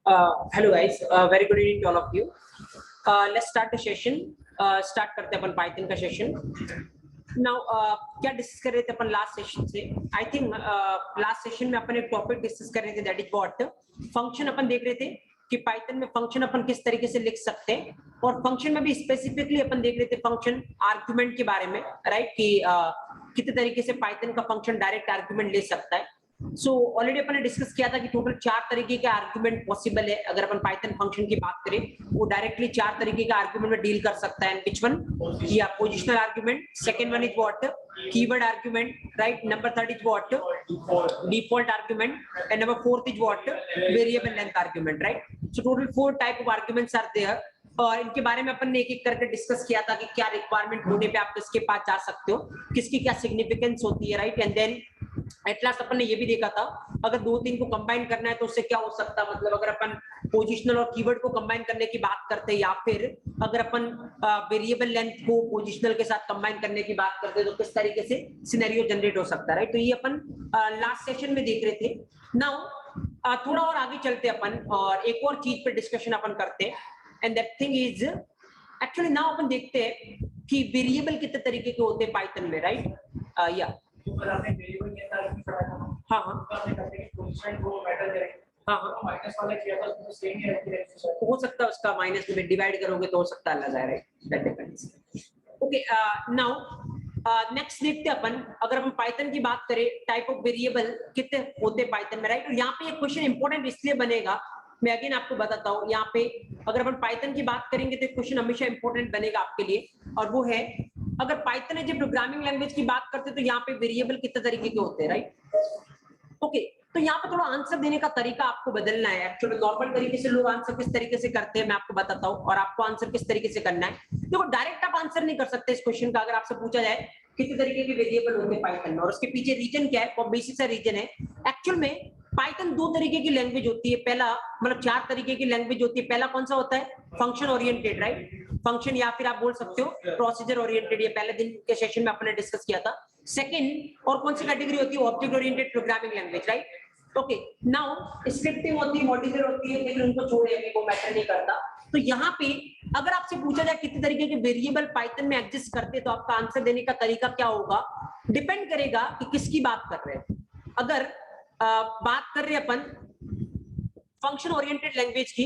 Hello guys, very good evening to all of you. Let's start the session. Start करते हैं अपन Python का session. Now क्या discuss कर रहे थे अपन लास्ट सेशन से? आई थिंक लास्ट सेशन में अपन एक टॉपिक डिस्कस कर रहे थे, दैट इज व्हाट फंक्शन. अपन देख रहे थे कि पाइथन में फंक्शन अपन किस तरीके से लिख सकते हैं, और फंक्शन में भी स्पेसिफिकली अपन देख रहे थे फंक्शन आर्गुमेंट के बारे में, राइट? कि कितने तरीके से पाइथन का फंक्शन डायरेक्ट आर्गुमेंट ले सकता है. सो ऑलरेडी अपन ने डिस्कस किया था कि टोटल 4 तरीके के आर्गुमेंट पॉसिबल है. अगर अपन पाइथन फंक्शन की बात करें, वो डायरेक्टली 4 तरीके के आर्गुमेंट में डील कर सकता है. Which one? या positional argument, second one is what, keyword argument, right? Number 3 is what, default argument, and number 4 is what, variable length argument, right? So total 4 type of arguments are there, और इनके बारे में अपन ने एक एक करके discuss किया था कि क्या रिक्वायरमेंट होने पे आप किसके पास जा सकते हो, किसकी क्या सिग्निफिकेंस होती है, right? And then at last अपन ने ये भी देखा था अगर 2-3 को कंबाइन करना है तो उससे क्या हो सकता है. मतलब अगर अपन पोजिशनल और कीवर्ड को कंबाइन करने की बात करते हैं, या फिर अगर अपन वेरिएबल लेंथ को पोजिशनल के साथ कंबाइन करने की बात करते हैं, तो किस तरीके से सिनेरियो जनरेट हो सकता है, राइट? तो ये अपन लास्ट सेशन में देख रहे थे. नाउ थोड़ा और आगे चलते अपन और एक और चीज पे डिस्कशन अपन करते हैं, and that thing is actually now अपन देखते हैं कि वेरिएबल कितने तरीके के होते हैं पाइथन में, राइट? या हाँ हो सकता है उसका माइनस में डिवाइड करोगे तो हो सकता है अलग है, right? That depends. Okay, now next देखते हैं अपन. अगर हम पाइथन की बात करें, टाइप ऑफ वेरिएबल कितने होते हैं पाइथन में, राइट? और यहाँ पे एक क्वेश्चन इंपॉर्टेंट इसलिए बनेगा, मैं अगेन आपको बताता हूँ. यहाँ पे अगर अपन पाइथन की बात करेंगे तो क्वेश्चन हमेशा इंपॉर्टेंट बनेगा आपके लिए, और वो है अगर पाइथन है जब प्रोग्रामिंग लैंग्वेज की बात करते हैं तो यहाँ पे वेरिएबल कितने तरीके के होते हैं, राइट? ओके, तो यहाँ पे थोड़ा आंसर देने का तरीका आपको बदलना है. एक्चुअली नॉर्मल तरीके से लोग आंसर किस तरीके से करते हैं मैं आपको बताता हूँ, और आपको आंसर किस तरीके से करना है. देखो, डायरेक्ट आप आंसर नहीं कर सकते इस क्वेश्चन का. अगर आपसे पूछा जाए कितने तरीके के वेरिएबल होते हैं पाइथन में, और उसके पीछे रीजन क्या है, वो बेसिक सा रीजन है. एक्चुअल में पाइथन 2 तरीके की लैंग्वेज होती है. पहला मतलब 4 तरीके की लैंग्वेज होती है. पहला कौन सा होता है? Function oriented, right? फंक्शन, या फिर आप बोल सकते हो प्रोसीजर ओरिएंटेड. ये पहले दिन के सेशन में अपने डिस्कस किया था. सेकंड और कौन सी कैटेगरी होती है? Object oriented programming language, right? Okay, now scripting होती है, मॉड्यूलर होती है, लेकिन उनको छोड़े, अभी वो मैटर नहीं करता. तो यहाँ पे अगर आपसे पूछा जाए कितने तरीके के वेरिएबल पाइथन में एग्जिस्ट करते हैं, तो आपका आंसर देने का तरीका क्या होगा, डिपेंड करेगा कि किसकी बात कर रहे हैं. अगर बात कर रहे हैं अपन फंक्शन ओरिएंटेड लैंग्वेज की,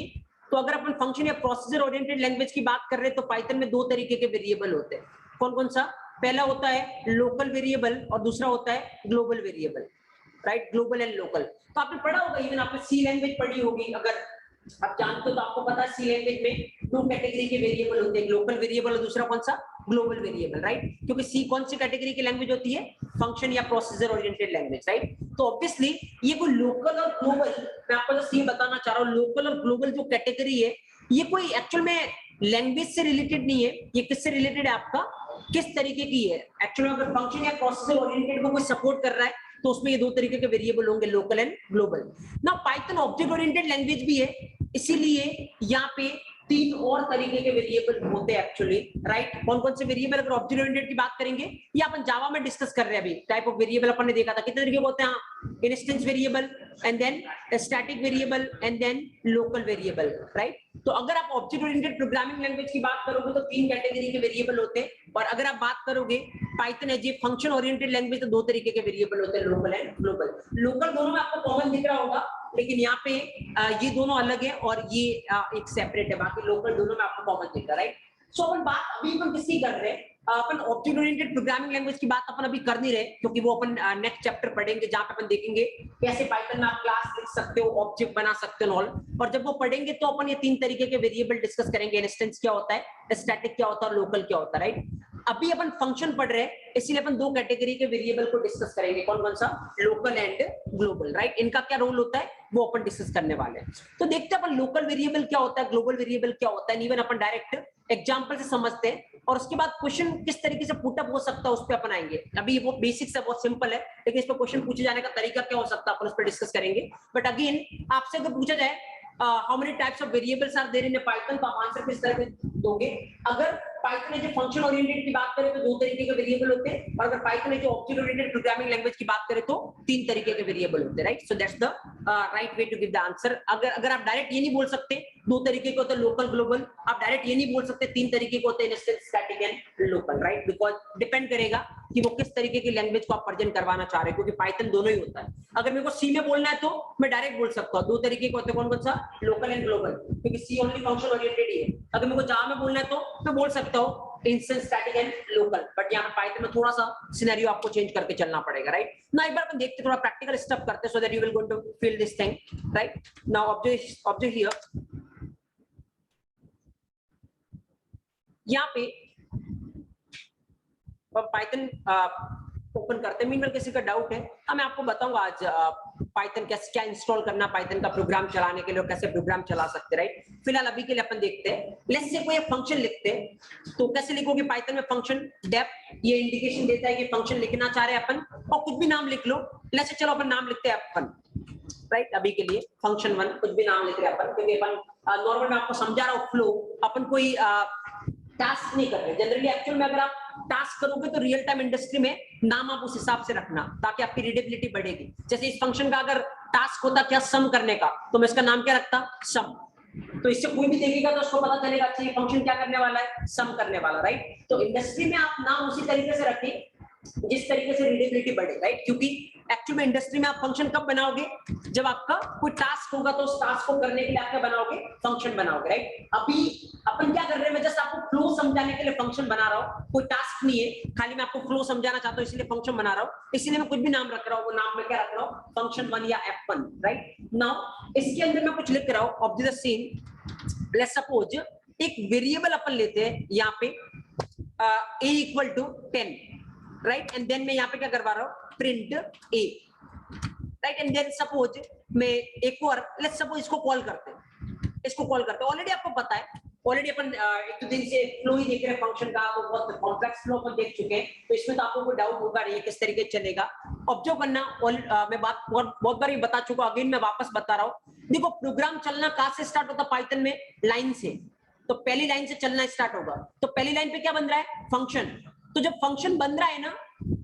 तो अगर अपन फंक्शन या प्रोसीजर ओरिएंटेड लैंग्वेज की बात कर रहे हैं तो पाइथन में 2 तरीके के वेरिएबल होते हैं. कौन कौन सा? पहला होता है लोकल वेरिएबल और दूसरा होता है global variable, right? Global and local. तो आपने पढ़ा होगा, इवन आपने सी लैंग्वेज पढ़ी होगी. अगर आप जानते हो तो आपको पता है सी लैंग्वेज में 2 कैटेगरी के वेरिएबल होते हैं, लोकल वेरिएबल और दूसरा कौन सा? Global variable, right? क्योंकि सी कौन सी कैटेगरी की लैंग्वेज होती है? फंक्शन या प्रोसीजर ओरिएंटेड लैंग्वेज, राइट? तो ऑब्वियसली ये कोई लोकल और ग्लोबल, मैं आपको जस्ट ये बताना चाह रहा हूँ, लोकल और ग्लोबल जो कैटेगरी है, ये कोई एक्चुअल में लैंग्वेज से रिलेटेड नहीं है. ये किससे रिलेटेड है? आपका किस तरीके की है. एक्चुअली अगर फंक्शन या प्रोसीजर ओरिएंटेड को कोई सपोर्ट कर रहा है तो उसमें ये 2 तरीके के वेरिएबल होंगे, लोकल एंड ग्लोबल. ना पाइथन ऑब्जेक्ट ओरिएंटेड लैंग्वेज भी है, इसीलिए यहाँ पे 3 और तरीके के वेरिएबल होते हैं एक्चुअली, राइट? कौन कौन से वेरिएबल? अगर ऑब्जेक्ट ओरिएंटेड की बात करेंगे, ये अपन जावा में डिस्कस कर रहे हैं अभी. टाइप ऑफ वेरिएबल अपन ने देखा था कितने तरीके के होते हैं. Instance variable, and then static variable, and then local variable, right? तो अगर आप ऑब्जेक्ट ओरिएंटेड प्रोग्रामिंग लैंग्वेज की बात करोगे तो 3 कैटेगरी के वेरिएबल होते हैं, और अगर आप बात करोगे Python as a function oriented language तो 2 तरीके के वेरिएबल होते हैं, लोकल एंड ग्लोबल. लोकल दोनों में आपको कॉमन दिख रहा होगा, लेकिन यहाँ पे ये दोनों अलग है और ये एक सेपरेट है. बाकी लोकल दोनों में आपको कॉमन दिख रहा है, राइट? सो अपन बात अभी अपन किसकी कर रहे हैं? अपन ऑब्जेक्ट ओरिएंटेड प्रोग्रामिंग लैंग्वेज की बात अपन अभी कर नहीं रहे, क्योंकि वो अपन नेक्स्ट चैप्टर पढ़ेंगे जहां पे अपन देखेंगे कैसे पाइथन में आप क्लास लिख सकते हो, ऑब्जेक्ट बना सकते हो ऑल. और जब वो पढ़ेंगे तो अपन ये 3 तरीके के वेरिएबल डिस्कस करेंगे. इंस्टेंस क्या होता है, स्टैटिक क्या होता है और लोकल क्या होता है, राइट? अभी अपन फंक्शन पढ़ रहे हैं, इसलिए अपन 2 कैटेगरी के वेरिएबल को डिस्कस करेंगे. कौन कौन सा? Local and global, right? इनका क्या रोल होता है वो अपन डिस्कस करने वाले हैं. तो देखते हैं अपन लोकल वेरिएबल क्या होता है, ग्लोबल वेरिएबल क्या होता है. इवन अपन डायरेक्ट एग्जांपल से समझते हैं, और उसके बाद क्वेश्चन किस तरीके से पुटअप हो सकता है उस पर अपन आएंगे. अभी वो बेसिक से बहुत सिंपल है, लेकिन इस पर क्वेश्चन पूछे जाने का तरीका क्या हो सकता है अपन उस पर डिस्कस करेंगे. बट अगेन आपसे अगर पूछा जाए how many types of variables are there in Python, तो आप आंसर किस तरह से दोगे? अगर पाइथन है जो फंक्शन ओरिएंटेड की बात करें तो 2 तरीके के वेरिएबल होते हैं, और अगर पाइथन है जो ऑब्जेक्ट ओरिएंटेड प्रोग्रामिंग लैंग्वेज की बात करें तो 3 तरीके के वेरिएबल होते हैं, right? So that's the right way to give the answer. अगर आप डायरेक्ट ये नहीं बोल सकते 2 तरीके के होते हैं लोकल ग्लोबल, आप डायरेक्ट ये नहीं बोल सकते 3 तरीके के होते हैं instance, static and local, right? Because depend करेगा कि वो किस तरीके की लैंग्वेज को आप प्रेजेंट करवाना चाह रहे हैं, क्योंकि पाइथन दोनों ही होता है। अगर मेरे को सी में बोलना है तो मैं डायरेक्ट बोल सकता हूँ 2 तरीके के होते हैं, कौन कौन सा? लोकल एंड ग्लोबल, क्योंकि सी ओनली फंक्शन ओरिएंटेड ही है। अगर मेरे को जावा में बोलना है तो मैं बोल सकता हूँ instance, static and local, but यहाँ पे पाइथन में थोड़ा सा सिनेरियो आपको चेंज करके चलना पड़ेगा, राइट? ना एक बार अपन देखते थोड़ा प्रैक्टिकल स्टेप करते so that you will going to feel this thing, right? Now object here, यहाँ पे पाइथन ओपन करते हैं। मीनवाइल किसी का डाउट है मैं आपको बताऊंगा आज पाइथन कैसे क्या इंस्टॉल करना पाइथन का प्रोग्राम चलाने के लिए, और कैसे प्रोग्राम चला सकते हैं, राइट? फिलहाल अभी के लिए अपन देखते हैं। लेट्स से कोई फंक्शन लिखते हैं तो कैसे लिखोगे पाइथन में? फंक्शन डेफ, ये इंडिकेशन देता है कि फंक्शन लिखना चाह रहे हैं अपन, और कुछ भी नाम लिख लो। लेट्स से चलो अपन नाम लिखते हैं अपन, राइट? अभी के लिए फंक्शन 1 कुछ भी नाम लिख रहे हैं अपन, क्योंकि अपन नॉर्मल में आपको समझा रहा हूँ फ्लो, अपन कोई टास्क नहीं कर रहे। जनरली एक्चुअल में अगर आप टास्क करोगे तो रियल टाइम इंडस्ट्री में नाम आप उस हिसाब से रखना ताकि आपकी रीडेबिलिटी बढ़ेगी। जैसे इस फंक्शन का अगर टास्क होता क्या सम करने का, तो मैं इसका नाम क्या रखता? सम। तो इससे कोई भी देखेगा तो उसको पता चलेगा कि ये फंक्शन क्या करने वाला है? सम करने वाला, राइट? तो इंडस्ट्री में आप नाम उसी तरीके से रखें जिस तरीके से रीडेबिलिटी बढ़े, राइट? क्योंकि एक्चुअल में इंडस्ट्री में आप फंक्शन कब बनाओगे? जब आपका कोई टास्क होगा तो उस टास्क को करने के लिए आप क्या बनाओगे? फंक्शन बनाओगे, राइट? अभी अपन क्या कर रहे हैं, मैं जस्ट आपको फ्लो समझाने के लिए फंक्शन बना रहा हूँ, कोई टास्क नहीं है, खाली मैं आपको फ्लो समझाना चाहता हूँ इसलिए फंक्शन बना रहा हूँ। इसलिए मैं कुछ भी नाम रख रहा हूँ, वो नाम मैं क्या रख रहा हूँ? फंक्शन 1 या f1, राइट? नाउ इसके अंदर मैं कुछ लिख रहा हूँ, object the same. Let's suppose एक वेरिएबल अपन लेते हैं यहाँ पे a equal to 10, right? And then मैं यहाँ पे क्या करवा रहा हूँ? Print a, right? And then suppose मैं एक और, लेट्स सपोज इसको कॉल करते हैं, इसको कॉल करते हैं। ऑलरेडी आपको पता है, ऑलरेडी अपन एक तो दिन से फ्लो ही देख रहे हैं फंक्शन का, तो बहुत कॉम्प्लेक्स फ्लो अपन देख चुके हैं, तो इसमें तो आपको कोई डाउट होगा नहीं किस तरीके से चलेगा। ऑब्जर्व करना, मैं बात बहुत बार बता चुका, अगेन मैं वापस बता रहा हूँ। देखो प्रोग्राम चलना कहाँ से स्टार्ट होता है पाइथन में? लाइन से। तो पहली लाइन से चलना स्टार्ट होगा, तो पहली लाइन पे क्या बन रहा है? फंक्शन। तो जब फंक्शन बन रहा है ना,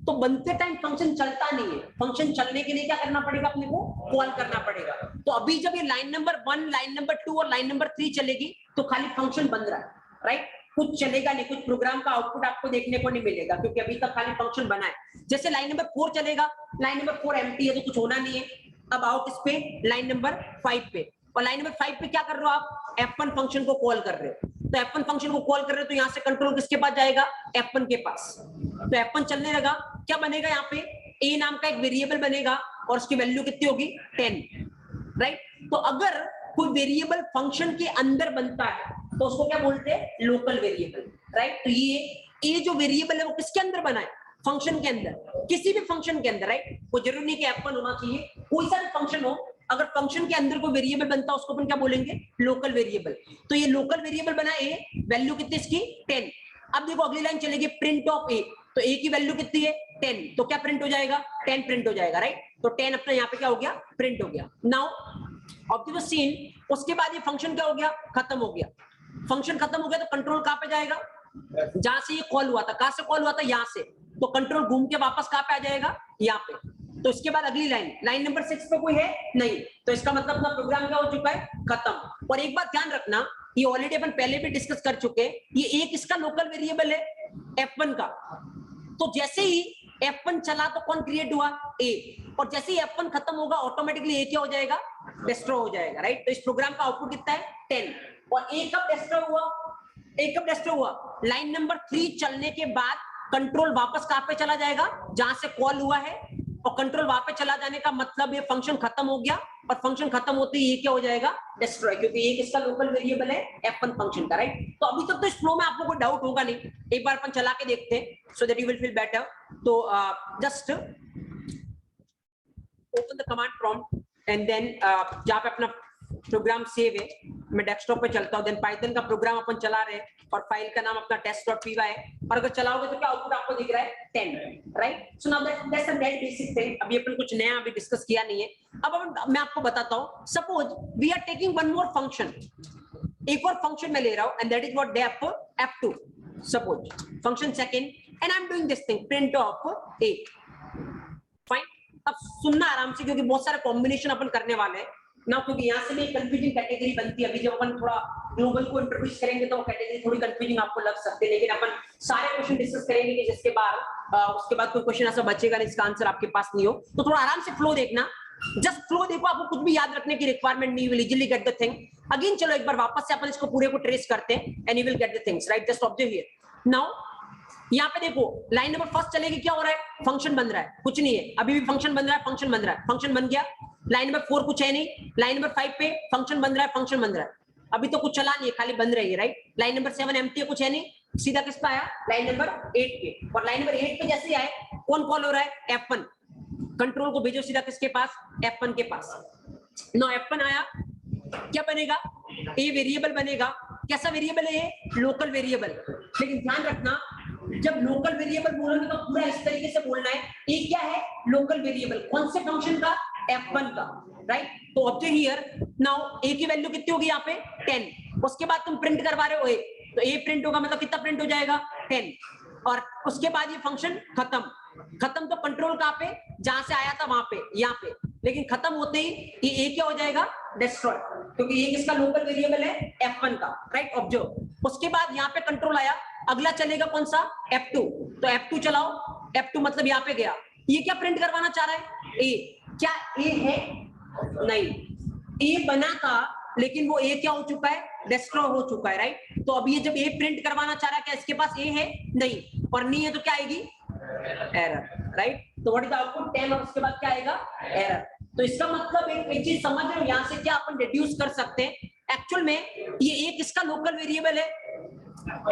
तो बनते टाइम फंक्शन चलता नहीं है, फंक्शन चलने के लिए क्या करना पड़ेगा? अपने को कॉल करना पड़ेगा। तो अभी जब ये लाइन नंबर 1, लाइन नंबर 2 और लाइन नंबर 3 चलेगी तो खाली फंक्शन बन रहा है, राइट? कुछ चलेगा नहीं, कुछ प्रोग्राम का आउटपुट आपको देखने को नहीं मिलेगा, क्योंकि अभी तक खाली फंक्शन बना है। जैसे लाइन नंबर 4 चलेगा, लाइन नंबर 4 एम्प्टी है तो कुछ होना नहीं है। अब आओ किस पे? लाइन नंबर 5 पे, और लाइन नंबर 5 पे क्या कर रहे हो आप? f1 फंक्शन को कॉल कर रहे हो। तो f1 फंक्शन को कॉल कर रहे हो तो यहाँ से कंट्रोल किसके पास जाएगा? f1 के पास। तो f1 चलने लगा, क्या बनेगा यहाँ पे? a नाम का एक वेरिएबल बनेगा और उसकी वैल्यू कितनी होगी? 10, राइट? तो अगर कोई वेरिएबल फंक्शन के अंदर बनता है तो उसको क्या बोलते हैं? Local variable, right? तो ये जो वेरिएबल है वो किसके अंदर बना है? फंक्शन के अंदर, किसी भी फंक्शन के अंदर, राइट? वो जरूरी नहीं कि f1 होना चाहिए, कोई सा भी फंक्शन हो, अगर फंक्शन के अंदर कोई वेरिएबल बनता है उसको अपन क्या बोलेंगे? Local variable. तो ये लोकल वेरिएबल बना a, वैल्यू कितनी इसकी? 10। अब देखो अगली लाइन चलेगी, प्रिंट ऑफ a, तो a की वैल्यू कितनी है? 10, तो क्या प्रिंट हो जाएगा? 10 प्रिंट हो जाएगा, राइट? तो 10 अपना यहाँ पे क्या हो गया? प्रिंट हो गया। नाउ ऑब्जेक्ट सीन, उसके बाद ये फंक्शन क्या हो गया? खत्म हो गया। फंक्शन खत्म हो गया तो कंट्रोल कहाँ पे जाएगा? जहां से ये कॉल हुआ था, कहां से कॉल हुआ था? यहाँ से। तो कंट्रोल घूम के वापस कहाँ पे आ जाएगा? यहाँ पे। तो इसके बाद अगली लाइन, लाइन नंबर 6 पे कोई है नहीं, तो इसका मतलब अपना प्रोग्राम क्या हो चुका है? खत्म। और एक बात ध्यान रखना, ये ऑलरेडी अपन पहले भी डिस्कस कर चुके हैं, ये एक इसका लोकल वेरिएबल है f1 का। तो जैसे ही f1 चला तो कौन क्रिएट हुआ? a, और जैसे ही f1 खत्म होगा ऑटोमेटिकली a क्या हो जाएगा? डिस्ट्रॉय हो जाएगा, राइट? तो इस प्रोग्राम का आउटपुट कितना है? 10। और a कब डिस्ट्रॉय हुआ? a कब डिस्ट्रॉय हुआ? लाइन नंबर 3 चलने के बाद कंट्रोल वापस कहां पे चला जाएगा? जहां से कॉल हुआ है। और कंट्रोल वहां पे चला जाने का मतलब ये फंक्शन खत्म हो गया, और फंक्शन खत्म होते ही ये क्या हो जाएगा? डिस्ट्रॉय, क्योंकि ये किसका लोकल वेरिएबल है? f1 फंक्शन का, राइट? तो अभी तक तो इस फ्लो में आपको कोई डाउट होगा नहीं, एक बार अपन चला के देखते हैं so that you will feel better. तो just open the command prompt and then जहां पे अपना प्रोग्राम सेव है, मैं डेस्कटॉप पे चलता हूं, देन पाइथन का प्रोग्राम अपन चला रहे हैं और फाइल का नाम अपना test.py है, और अगर चलाओगे तो क्या आउटपुट आपको दिख रहा है? 10, right? So now that's a very basic thing. अभी अपन कुछ नया अभी डिस्कस किया नहीं है। अब मैं आपको बताता हूं, suppose we are taking one more function, एक और फंक्शन मैं ले रहा हूं, and that is what def f2। suppose function second and I'm doing this thing print of 8 fine. अब सुनना आराम से क्योंकि बहुत सारे कॉम्बिनेशन अपन करने वाले हैं ना, क्योंकि यहाँ से भी कंफ्यूजिंग कैटेगरी बनती है। अभी जब अपन थोड़ा ग्लोबल को इंट्रोड्यूस करेंगे तो वो कैटेगरी थोड़ी कंफ्यूजिंग आपको लग सकती है, लेकिन अपन सारे क्वेश्चन डिस्कस करेंगे कि जिसके बाद उसके बाद कोई क्वेश्चन ऐसा बचेगा नहीं इसका आंसर आपके पास नहीं हो। तो थोड़ा आराम से फ्लो देखना, जस्ट फ्लो देखो, आपको कुछ भी याद रखने की रिक्वायरमेंट नहीं, will easily get the thing. Again चलो एक बार वापस से अपन इसको पूरे को ट्रेस करते हैं and you will get the things, right? Just observe here now. यहाँ पे देखो लाइन नंबर फर्स्ट चलेगी, क्या हो रहा है? फंक्शन बन रहा है, कुछ नहीं है, अभी भी फंक्शन बन रहा है, फंक्शन बन रहा है, फंक्शन बन गया। लाइन नंबर 4 कुछ है नहीं, लाइन नंबर 5 पे फंक्शन बन रहा है, फंक्शन बन रहा है, अभी तो कुछ चला नहीं है, खाली बन रही है, राइट? लाइन नंबर 7 एम्प्टी है, कुछ है नहीं, सीधा किस पे आया? लाइन नंबर 8 पे। और लाइन नंबर 8 पे जैसे आए कौन कॉल हो रहा है? F1। कंट्रोल को भेजो सीधा किसके पास? F1 के पास। नो F1 आया, क्या बनेगा? ए वेरिएबल बनेगा। कैसा वेरिएबल है? Local variable. लेकिन ध्यान रखना जब लोकल वेरिएबल बोलोगे तो पूरा इस तरीके से बोलना है, ये क्या है? Local variable. कौन से फंक्शन का? F1 का, राइट? तो ऑब्जर्व हियर नाउ ए की वैल्यू कितनी होगी यहाँ पे? 10। उसके बाद तुम प्रिंट करवा रहे हो ए, तो ए प्रिंट होगा मतलब कितना प्रिंट हो जाएगा? 10। और उसके बाद ये फंक्शन खत्म। खत्म तो कंट्रोल कहाँ पे? जहां से आया था वहां पे, यहाँ पे। लेकिन खत्म होते ही ये ए क्या हो जाएगा? डिस्ट्रॉय, क्योंकि ये किसका लोकल वेरिएबल है? F1 का, राइट? ऑब्जर्व। उसके बाद यहाँ पे कंट्रोल आया, अगला चलेगा कौन सा? F2। तो F2 चलाओ, F2 मतलब यहाँ पे गया। ये क्या प्रिंट करवाना चाह रहा है? ए। क्या ए है? नहीं, ए बना था लेकिन वो ए क्या हो चुका है? डिस्ट्रॉय हो चुका है, राइट? तो अब ये जब ए प्रिंट करवाना चाह रहा है, क्या इसके पास ए है? नहीं, और नहीं है तो क्या आएगी? Error, right? तो व्हाट इज आउटपुट? 10 और उसके बाद क्या आएगा? एरर। तो इसका मतलब एक चीज समझ रहे हो, यहां से क्या अपन डिड्यूस कर सकते हैं? एक्चुअल में ये एक इसका लोकल वेरिएबल है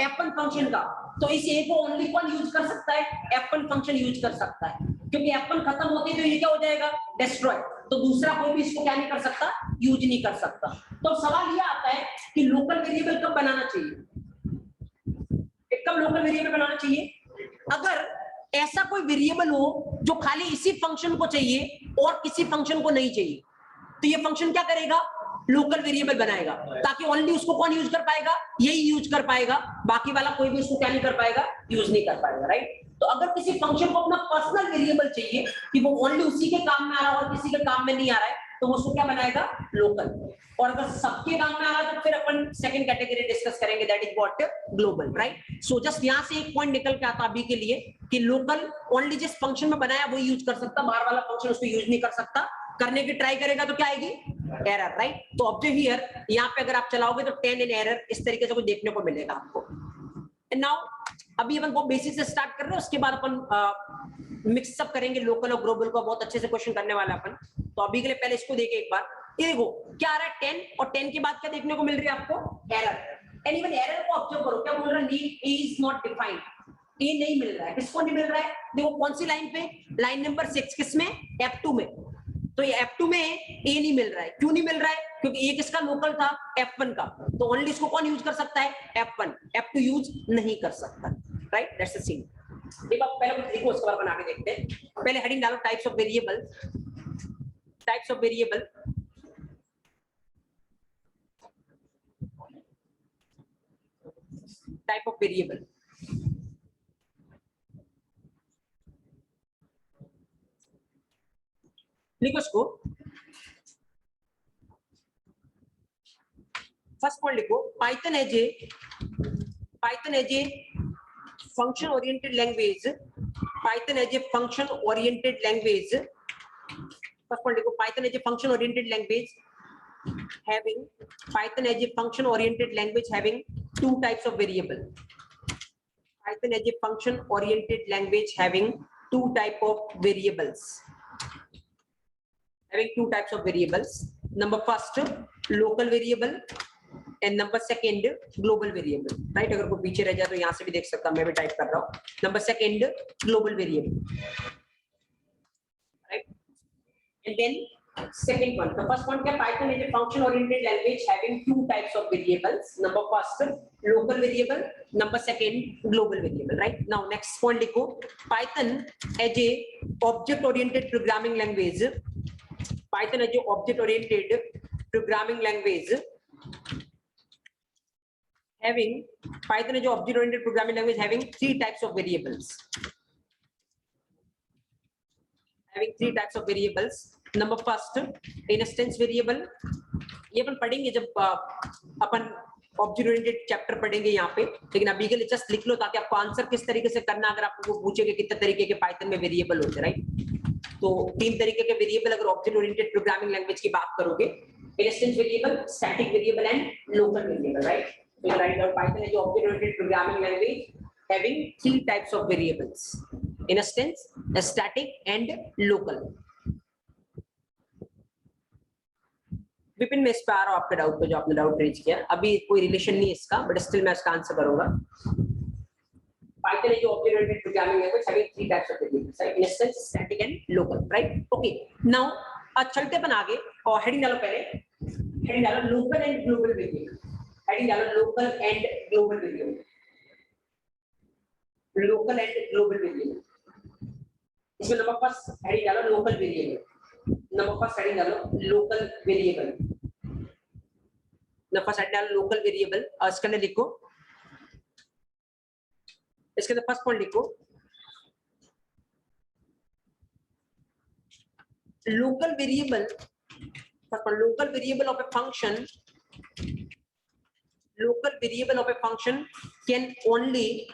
F1 फंक्शन का, तो इस ए को ओनली कौन यूज कर सकता है? F1 फंक्शन यूज कर सकता है, क्योंकि F1 खत्म होती है तो ये क्या हो जाएगा? डिस्ट्रॉय। तो दूसरा कोई भी इसको क्या नहीं कर सकता? यूज नहीं कर सकता। तो सवाल ये आता है कि लोकल वेरिएबल कब बनाना चाहिए? कब लोकल वेरिएबल बनाना चाहिए? अगर ऐसा कोई वेरिएबल हो जो खाली इसी फंक्शन को चाहिए और किसी फंक्शन को नहीं चाहिए, तो ये फंक्शन क्या करेगा? लोकल वेरिएबल बनाएगा, ताकि ओनली उसको कौन यूज कर पाएगा? यही यूज कर पाएगा, बाकी वाला कोई भी उसको क्या नहीं कर पाएगा? यूज नहीं कर पाएगा, राइट? तो अगर किसी फंक्शन को अपना पर्सनल वेरिएबल चाहिए कि वो ओनली उसी के काम में आ रहा है और किसी के काम में नहीं आ रहा है, तो वो उसको क्या बनाएगा? लोकल। और अगर सबके काम में आ रहा है तो फिर अपन सेकंड कैटेगरी डिस्कस करेंगे, that is what? Global, right? So just यहां से एक पॉइंट निकल के आता अभी के लिए कि लोकल ओनली जिस फंक्शन में बनाया वही यूज कर सकता, बाहर वाला फंक्शन उसको यूज नहीं कर सकता। करने की ट्राई करेगा तो क्या आएगी? Error, right? तो ऑब्जर्व हियर, यहाँ पे अगर आप चलाओगे तो 10 इन एरर इस तरीके से कुछ देखने को मिलेगा आपको। एंड नाउ अभी अपन वो बेसिक से स्टार्ट कर रहे हैं, उसके बाद अपन मिक्सअप करेंगे लोकल और ग्लोबल को, बहुत अच्छे से क्वेश्चन करने वाला अपन। तो अभी के लिए पहले इसको देखिए एक बार। ये देखो क्या आ रहा है? 10, और 10 के बाद क्या देखने को मिल रही है आपको? एरर। एंड इवन एरर को ऑब्जर्व करो, क्या बोल रहा है? Need a is not defined. A नहीं मिल रहा है, किसको नहीं मिल रहा है? देखो कौन सी लाइन पे? लाइन नंबर 6, किसमें? F2 में। तो ये F2 में ए नहीं मिल रहा है, क्यों नहीं मिल रहा है? क्योंकि ये किसका लोकल था? F1 का। तो ओनली इसको कौन यूज कर सकता है? F1। F2 यूज नहीं कर सकता, राइट? That's the scene. एक बार पहले कुछ देखो, उसके बाद बना के देखते हैं। पहले हेडिंग डालो, types of variable. Types of variable, type of variable. लिखो इसको, फर्स्ट पॉइंट लिखो, Python as a function oriented language. Python as a function oriented language. First point लिखो, Python as a function oriented language having Python as a function oriented language having two types of variable. Python as a function oriented language having two type of variables. Having two types of variables. Number first local variable and number second global variable, right? अगर कोई पीछे रह जाए तो यहाँ से भी देख सकता, मैं भी टाइप कर रहा हूँ। Number second global variable, right? And then second one, the first one क्या? Python is a function oriented language having two types of variables. Number first local variable, number second global variable, right? Now next point लिखो, Python as a object oriented programming language. Python as a object oriented programming language having Python is object oriented programming language having three types of variables. Having three types of variables. Number first, instance variable. ये अपन पढ़ेंगे जब अपन object oriented chapter पढ़ेंगे यहाँ पे, लेकिन अभी के लिए जस्ट लिख लो ताकि आपको आंसर किस तरीके से करना, अगर आपको पूछेगा कितने तरीके के पाइथन में वेरिएबल होते हैं, राइट? तो तीन तरीके के वेरिएबल अगर ऑब्जेक्ट ओरिएंटेड प्रोग्रामिंग लैंग्वेज की बात करोगे, instance variable, static variable and local variable, right? So right now Python is object oriented programming language having three types of variables: instance, static and local. Vipin मैं इस पे आ रहा हूँ आपके डाउट पे, जो आपने डाउट रेज किया, अभी कोई रिलेशन नहीं है इसका, बट स्टिल मैं इसका आंसर करूंगा. Python is object oriented programming language having three types of variables: instance, static and local, right? Okay, now चलते अपन आगे और हेडिंग डालो, पहले हेडिंग डालो local and global variable. Heading डालो local and global variable. Local and global variable. इसमें number first heading डालो local variable. Number first heading डालो local variable. Number first heading डालो लोकल वेरिएबल. इसके अंदर लिखो, इसके अंदर फर्स्ट पॉइंट लिखो local variable. First one, local variable of a function. Local variable of a function can only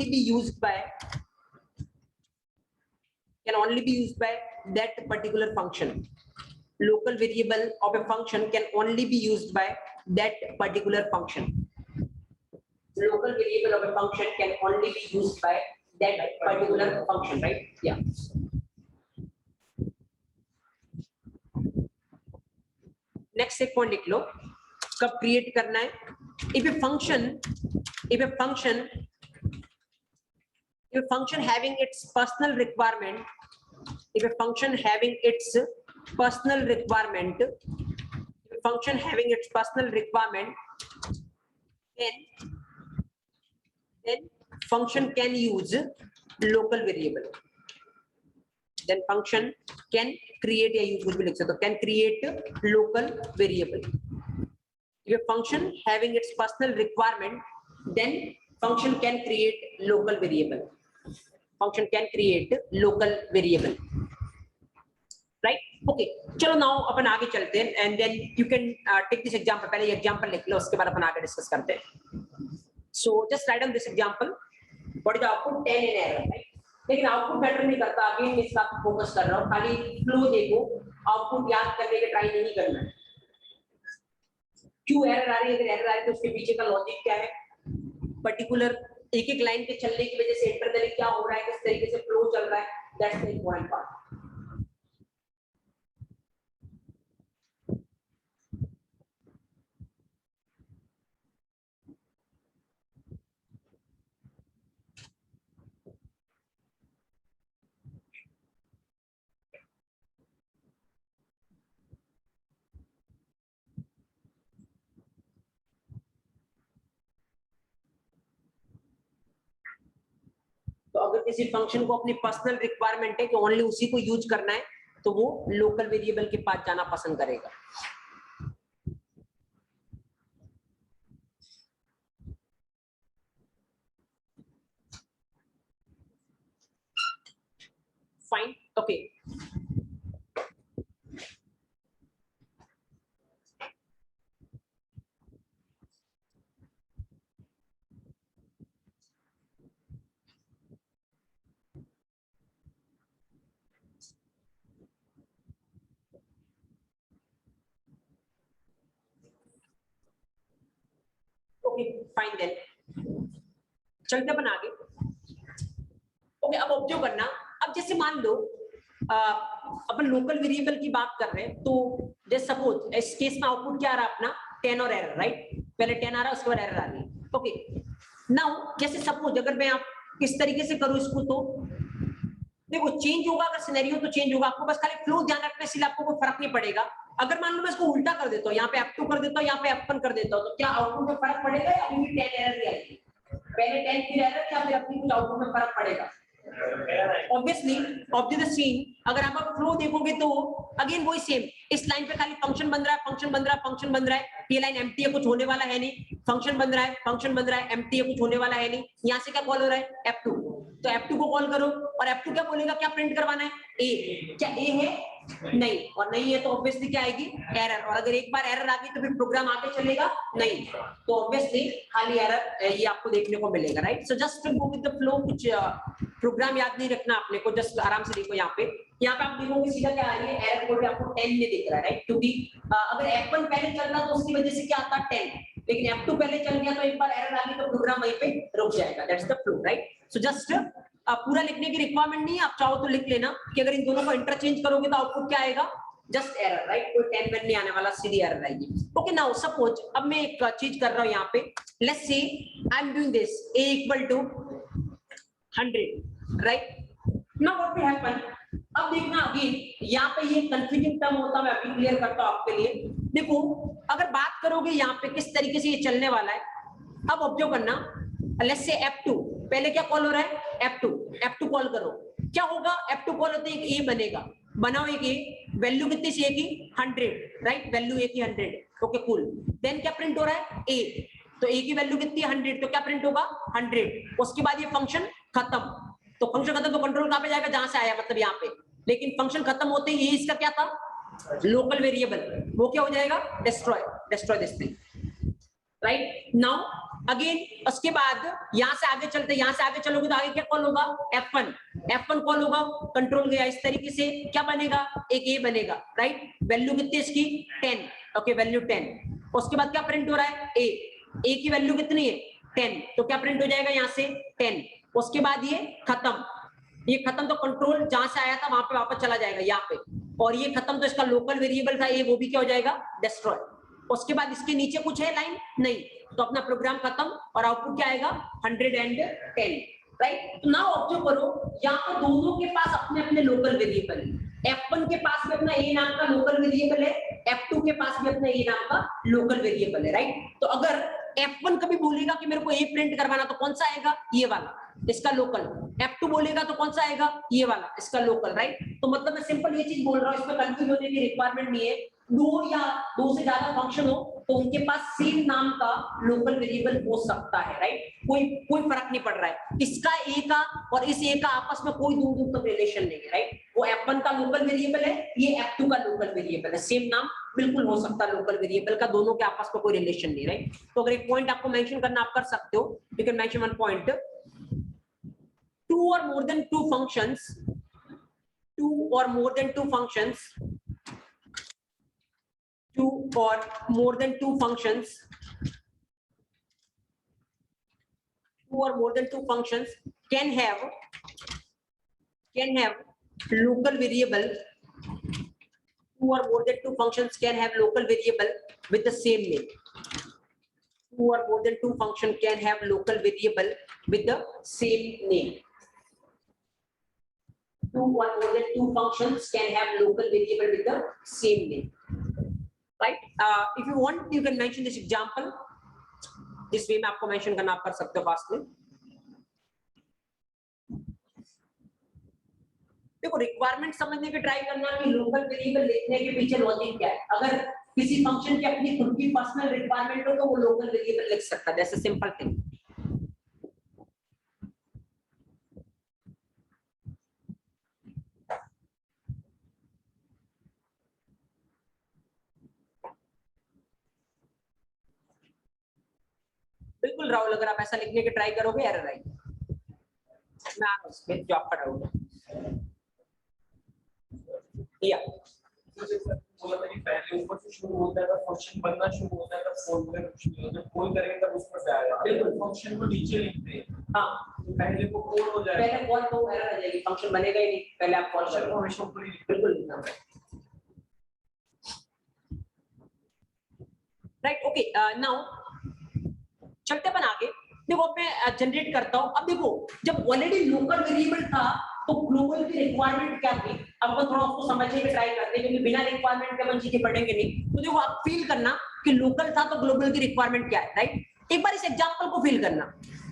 be used by that particular function. Local variable of a function can only be used by that particular function. Local variable of a function can only be used by that particular function, right? Yeah. Next एक point लिख लो, कब create करना है. if a function having its personal requirement, then function can use local variable. Then function can create a use भी लिख सकते हो, can create local variable. If a function having its personal requirement, then function can create local variable. Right? Okay. चलो now अपन आगे चलते हैं, and then you can take this example. पहले ये example लिख लो, उसके बाद अपन आगे discuss करते हैं. So just write down this example. What is the output? 10 in error, right? लेकिन आउटपुट मैटर नहीं करता, अभी मैं इसका फोकस कर रहा हूँ, खाली फ्लो देखो, आउटपुट याद करने के ट्राई नहीं करना है. क्यों एरर आ रही है? अगर एरर आ रही है तो उसके पीछे का लॉजिक क्या है, पर्टिकुलर एक एक लाइन पे चलने की वजह से इंटरनली क्या हो रहा है, किस तरीके से फ्लो चल रहा है, दैट्स द इंपॉर्टेंट पार्ट. तो अगर किसी फंक्शन को अपनी पर्सनल रिक्वायरमेंट है कि ओनली उसी को यूज करना है, तो वो लोकल वेरिएबल के पास जाना पसंद करेगा. Fine. Okay. Okay fine then चलते अपन आगे. ओके, अब ऑब्जर्व करना. अब जैसे मान लो अपन लोकल वेरिएबल की बात कर रहे हैं, तो जैसे सपोज इस केस में आउटपुट क्या आ रहा है अपना 10 और एरर, राइट? पहले 10 आ रहा है, उसके बाद एरर आ रही है. ओके, नाउ जैसे सपोज अगर मैं आप किस तरीके से करूं इसको, तो देखो चेंज होगा, अगर सिनेरियो तो चेंज होगा, आपको बस खाली फ्लो ध्यान रखना, इसलिए आपको कोई फर्क नहीं पड़ेगा. अगर मान लो मैं इसको उल्टा कर देता हूँ, यहाँ पे F2 कर देता हूँ, यहाँ पे F1 कर देता हूँ, तो क्या आउटपुट में फर्क पड़ेगा या अभी भी 10 एरर ही आएगी? पहले 10 फिर एरर, या फिर अपनी कुछ आउटपुट में फर्क पड़ेगा? ऑब्वियसली ऑब्जेक्ट द सीन, अगर आप फ्लो देखोगे तो अगेन वही सेम, इस लाइन पे खाली फंक्शन बन रहा है, फंक्शन बन रहा है, फंक्शन बन रहा है, ये लाइन एम्प्टी है, कुछ होने वाला है नहीं, फंक्शन बन रहा है, फंक्शन बन रहा है, एम्प्टी है, कुछ होने वाला है नहीं, यहाँ से क्या कॉल हो रहा है F2, तो F2 को कॉल करो और F2 क्या बोलेगा, क्या प्रिंट करवाना है A, क्या A है नहीं, और नहीं है तो ऑब्वियसली क्या आएगी एरर, और अगर एक बार एरर आ गई तो फिर प्रोग्राम आगे चलेगा नहीं, तो ऑब्वियसली खाली एरर ये आपको देखने को मिलेगा, right. So just go with the flow, कुछ प्रोग्राम याद नहीं रखना आपने को, जस्ट आराम से देखो यहाँ पे आप देखोगे सीधा क्या आ रही है, एरर कोड आपको 10 में दिख रहा है, राइट, क्योंकि अगर F1 पहले चल रहा तो उसकी वजह से क्या आता 10, लेकिन F2 पहले चल गया तो एक बार एरर आ गई तो प्रोग्राम वहीं पे रुक जाएगा, that's the flow, right. So just पूरा लिखने की रिक्वायरमेंट नहीं है, आप चाहो तो लिख लेना कि अगर इन दोनों को इंटरचेंज करोगे तो आउटपुट क्या आएगा, जस्ट एरर, राइट, कोई 10 में नहीं आने वाला, सीधी एरर आएगी। ओके, नाउ सपोज अब मैं एक चीज कर रहा हूं यहाँ पे, let's say I am doing this a equal to 100, right, now what will happen, अब देखना अगेन यहाँ पे ये कंफ्यूजिंग टर्म होता है, मैं अभी क्लियर करता हूं आपके लिए। देखो अगर बात करोगे यहाँ पे किस तरीके से ये चलने वाला है, अब ऑब्जर्व करना, लेट्स से F2 पहले क्या कॉल हो रहा है, F2 कॉल करो, क्या होगा, F2 कॉल होते एक A बनेगा, बनाओ एक A, वैल्यू कितनी सी A की 100, राइट, वैल्यू A की 100, ओके कूल, देन क्या प्रिंट हो रहा है A, तो A की वैल्यू कितनी 100, तो क्या प्रिंट होगा 100, उसके बाद ये फंक्शन खत्म, तो फंक्शन खत्म तो कंट्रोल कहां पे जाएगा, जहां से आया मतलब यहाँ पे, लेकिन फंक्शन खत्म होते ही ये इसका क्या था लोकल वेरिएबल, वो क्या हो जाएगा destroy this thing, right. Now again उसके बाद यहां से आगे चलते, यहां से आगे चलोगे तो आगे क्या कॉल होगा, F1 कॉल होगा, कंट्रोल गया, इस तरीके से क्या बनेगा, एक A बनेगा, राइट, वैल्यू कितनी इसकी 10, ओके वैल्यू 10, उसके बाद क्या प्रिंट हो रहा है A की वैल्यू कितनी है 10, तो क्या प्रिंट हो जाएगा यहाँ से 10, उसके बाद ये खत्म तो कंट्रोल जहां से आया था वहां पे वापस चला जाएगा यहाँ पे, और ये खत्म तो इसका लोकल वेरिएबल था ये, वो भी क्या हो जाएगा डिस्ट्रॉय, उसके बाद इसके नीचे कुछ है लाइन नहीं, तो अपना प्रोग्राम खत्म और आउटपुट क्या आएगा 110, राइट। तो नाउ ऑब्जर्व करो यहाँ पर दोनों के पास अपने अपने लोकल वेरिएबल है, F1 के पास भी अपना A नाम का लोकल वेरिएबल है, F2 के पास भी अपना A नाम का लोकल वेरिएबल है, राइट। तो अगर F1 कभी बोलेगा कि मेरे को A प्रिंट करवाना तो कौन सा आएगा, ये वाला, इसका लोकल, F2 बोलेगा तो कौन सा आएगा, ये वाला, इसका लोकल, राइट। तो मतलब मैं सिंपल ये चीज बोल रहा हूँ, इसमें कंफ्यूज होने की रिक्वायरमेंट नहीं है, दो या दो से ज्यादा फंक्शन हो तो उनके पास सेम नाम का लोकल वेरिएबल हो सकता है, राइट, कोई फर्क नहीं पड़ रहा है, इसका A का और इस A का आपस में कोई दूर तक रिलेशन नहीं है, राइट, वो F1 का लोकल वेरिएबल है, ये F2 का लोकल वेरिएबल है, सेम नाम बिल्कुल हो सकता है लोकल वेरिएबल का, दोनों के आपस में कोई रिलेशन नहीं, राइट। तो अगर एक पॉइंट आपको मेंशन करना आप कर सकते हो, you can mention one point, two or more than two functions, two or more than two functions can have local variable, two or more than two functions can have local variable with the same name, two or more than two function can have local variable with the same name, two or more than two functions can have local variable with the same name, right. If you want you can mention this example, इस वे में आपको mention करना आप कर सकते हो fast में। देखो रिक्वायरमेंट समझने की ट्राई करना कि लोकल वेरिएबल लिखने के पीछे लॉजिक क्या है, अगर किसी फंक्शन की अपनी खुद की पर्सनल रिक्वायरमेंट हो तो वो लोकल वेरिएबल लिख सकता है, जैसे सिंपल थिंग। बिल्कुल राहुल, अगर आप ऐसा लिखने की ट्राई करोगे एरर आएगी, मैं आ रहा हूं इसमें जॉब कर रहा हूं या पहले ऊपर से शुरू होता है, फंक्शन बनना शुरू होता है, फोल्ड में कॉल करेंगे तब उस पर से आएगा, बिल्कुल फंक्शन को नीचे लिखते हैं, हां पहले को कॉल हो जाएगा, पहले कॉल तो एरर आ जाएगी, फंक्शन बनेगा ही नहीं, पहले आप कॉल को हमेशा ऊपर ही बिल्कुल लिखना है, राइट। ओके नाउ चलते अपन आगे, देखो मैं जनरेट करता हूं। अब देखो जब ऑलरेडी लोकल वेरिएबल था तो ग्लोबल की रिक्वायरमेंट क्या थी, अब अपन थोड़ा उसको समझने की ट्राई करते हैं, क्योंकि बिना रिक्वायरमेंट के अपन चीजें पढ़ेंगे नहीं। तो देखो आप फील करना कि लोकल था तो ग्लोबल की रिक्वायरमेंट क्या है, राइट। एक बार इस एग्जांपल को फील करना,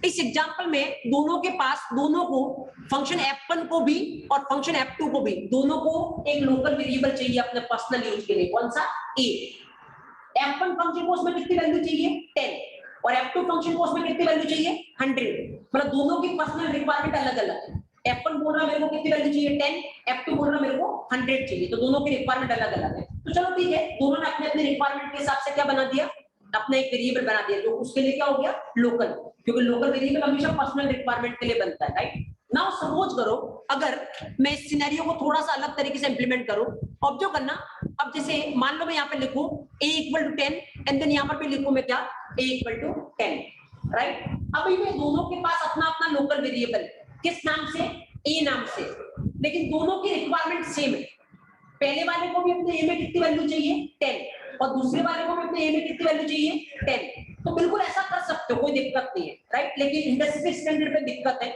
इस एग्जांपल में दोनों के पास, दोनों को फंक्शन f1 को भी और फंक्शन f2 को भी, दोनों को एक लोकल वेरिएबल चाहिए अपने पर्सनल यूज के लिए। कौन सा? a। f1 फंक्शन को उसमें कितनी वैल्यू चाहिए? 10 और f2 फंक्शन को उसमें कितनी वैल्यू चाहिए? 100। मतलब दोनों की पर्सनल रिक्वायरमेंट अलग अलग है। f1 बोल रहा मेरे को कितनी वैल्यू चाहिए? 10। f2 बोल रहा मेरे को 100 चाहिए। तो दोनों की रिक्वायरमेंट अलग अलग है। तो चलो ठीक है, दोनों ने अपने अपने रिक्वायरमेंट के हिसाब से क्या बना दिया? अपना एक वेरिएबल बना दिया, जो उसके लिए क्या हो गया? लोकल। क्योंकि लोकल वेरिएबल हमेशा पर्सनल रिक्वायरमेंट के लिए बनता है, राइट? नाउ सपोज करो अगर मैं इस सिनेरियो को थोड़ा सा अलग तरीके से इंप्लीमेंट करूं। ऑब्जर्व करना, अब जैसे मान लो मैं यहाँ पे लिखूं a equal to 10 and then यहाँ पर भी लिखूं मैं क्या? a equal to 10, right? अभी मैं दोनों के पास अपना अपना लोकल वेरिएबल, किस नाम से? a नाम से, लेकिन दोनों की रिक्वायरमेंट सेम है। पहले वाले को भी अपने a में कितनी वैल्यू चाहिए? 10 और दूसरे वाले को भी अपने a में कितनी वैल्यू चाहिए? 10। तो बिल्कुल ऐसा कर सकते हो, कोई दिक्कत नहीं है, राइट? लेकिन इंडस्ट्री स्टैंडर्ड पे दिक्कत है,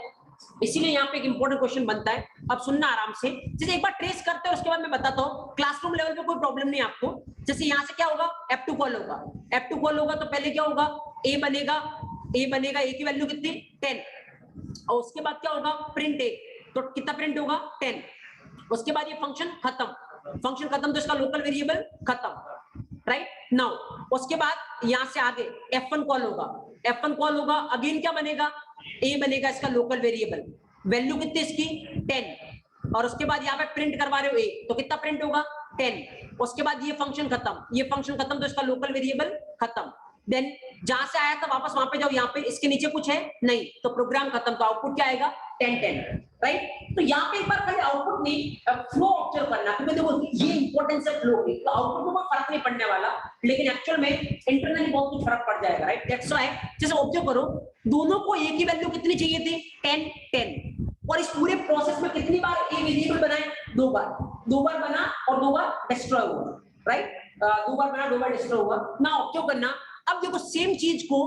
इसीलिए यहाँ पे एक इंपॉर्टेंट क्वेश्चन बनता है। अब सुनना आराम से, जैसे एक बार ट्रेस करते हैं उसके बाद मैं बताता हूँ। क्लासरूम लेवल पे कोई प्रॉब्लम नहीं आपको। जैसे यहाँ से क्या होगा? F2 कॉल होगा। F2 कॉल होगा तो पहले क्या होगा? a बनेगा, a की वैल्यू कितनी? 10 और उसके बाद क्या होगा? प्रिंट a, तो कितना प्रिंट होगा? 10। उसके बाद ये फंक्शन खत्म, फंक्शन खत्म तो इसका लोकल वेरिएबल खत्म, राइट? नाउ उसके बाद यहां से आगे f1 कॉल होगा। f1 कॉल होगा, अगेन क्या बनेगा? a बनेगा इसका लोकल वेरिएबल। वैल्यू कितनी इसकी? 10 और उसके बाद यहाँ पे प्रिंट करवा रहे हो a, तो कितना प्रिंट होगा? 10। उसके बाद ये फंक्शन खत्म, ये फंक्शन खत्म तो इसका लोकल वेरिएबल खत्म। देन जहां से आया था वापस वहां पे जाओ, यहाँ पे इसके नीचे कुछ है नहीं, तो प्रोग्राम खत्म, तो आउटपुट क्या आएगा? 10 10, राइट? तो यहाँ पे एक बार खाली आउटपुट नहीं, फ्लो ऑब्जर्व करना, क्योंकि देखो ये इंपॉर्टेंस है फ्लो की। तो आउटपुट में कोई फर्क नहीं पड़ने वाला, लेकिन एक्चुअल में इंटरनली बहुत कुछ फर्क पड़ जाएगा, राइट? दैट्स व्हाई जैसे ऑब्जर्व करो, दोनों को a की वैल्यू कितनी चाहिए थी? 10 10। और इस पूरे प्रोसेस में कितनी बार a वेरिएबल बनाए? 2 बार। 2 बार बना और 2 बार डिस्ट्रॉय हुआ, राइट? 2 बार बना, 2 बार डिस्ट्रॉय हुआ। ना ऑब्जर्व करना, अब देखो सेम चीज को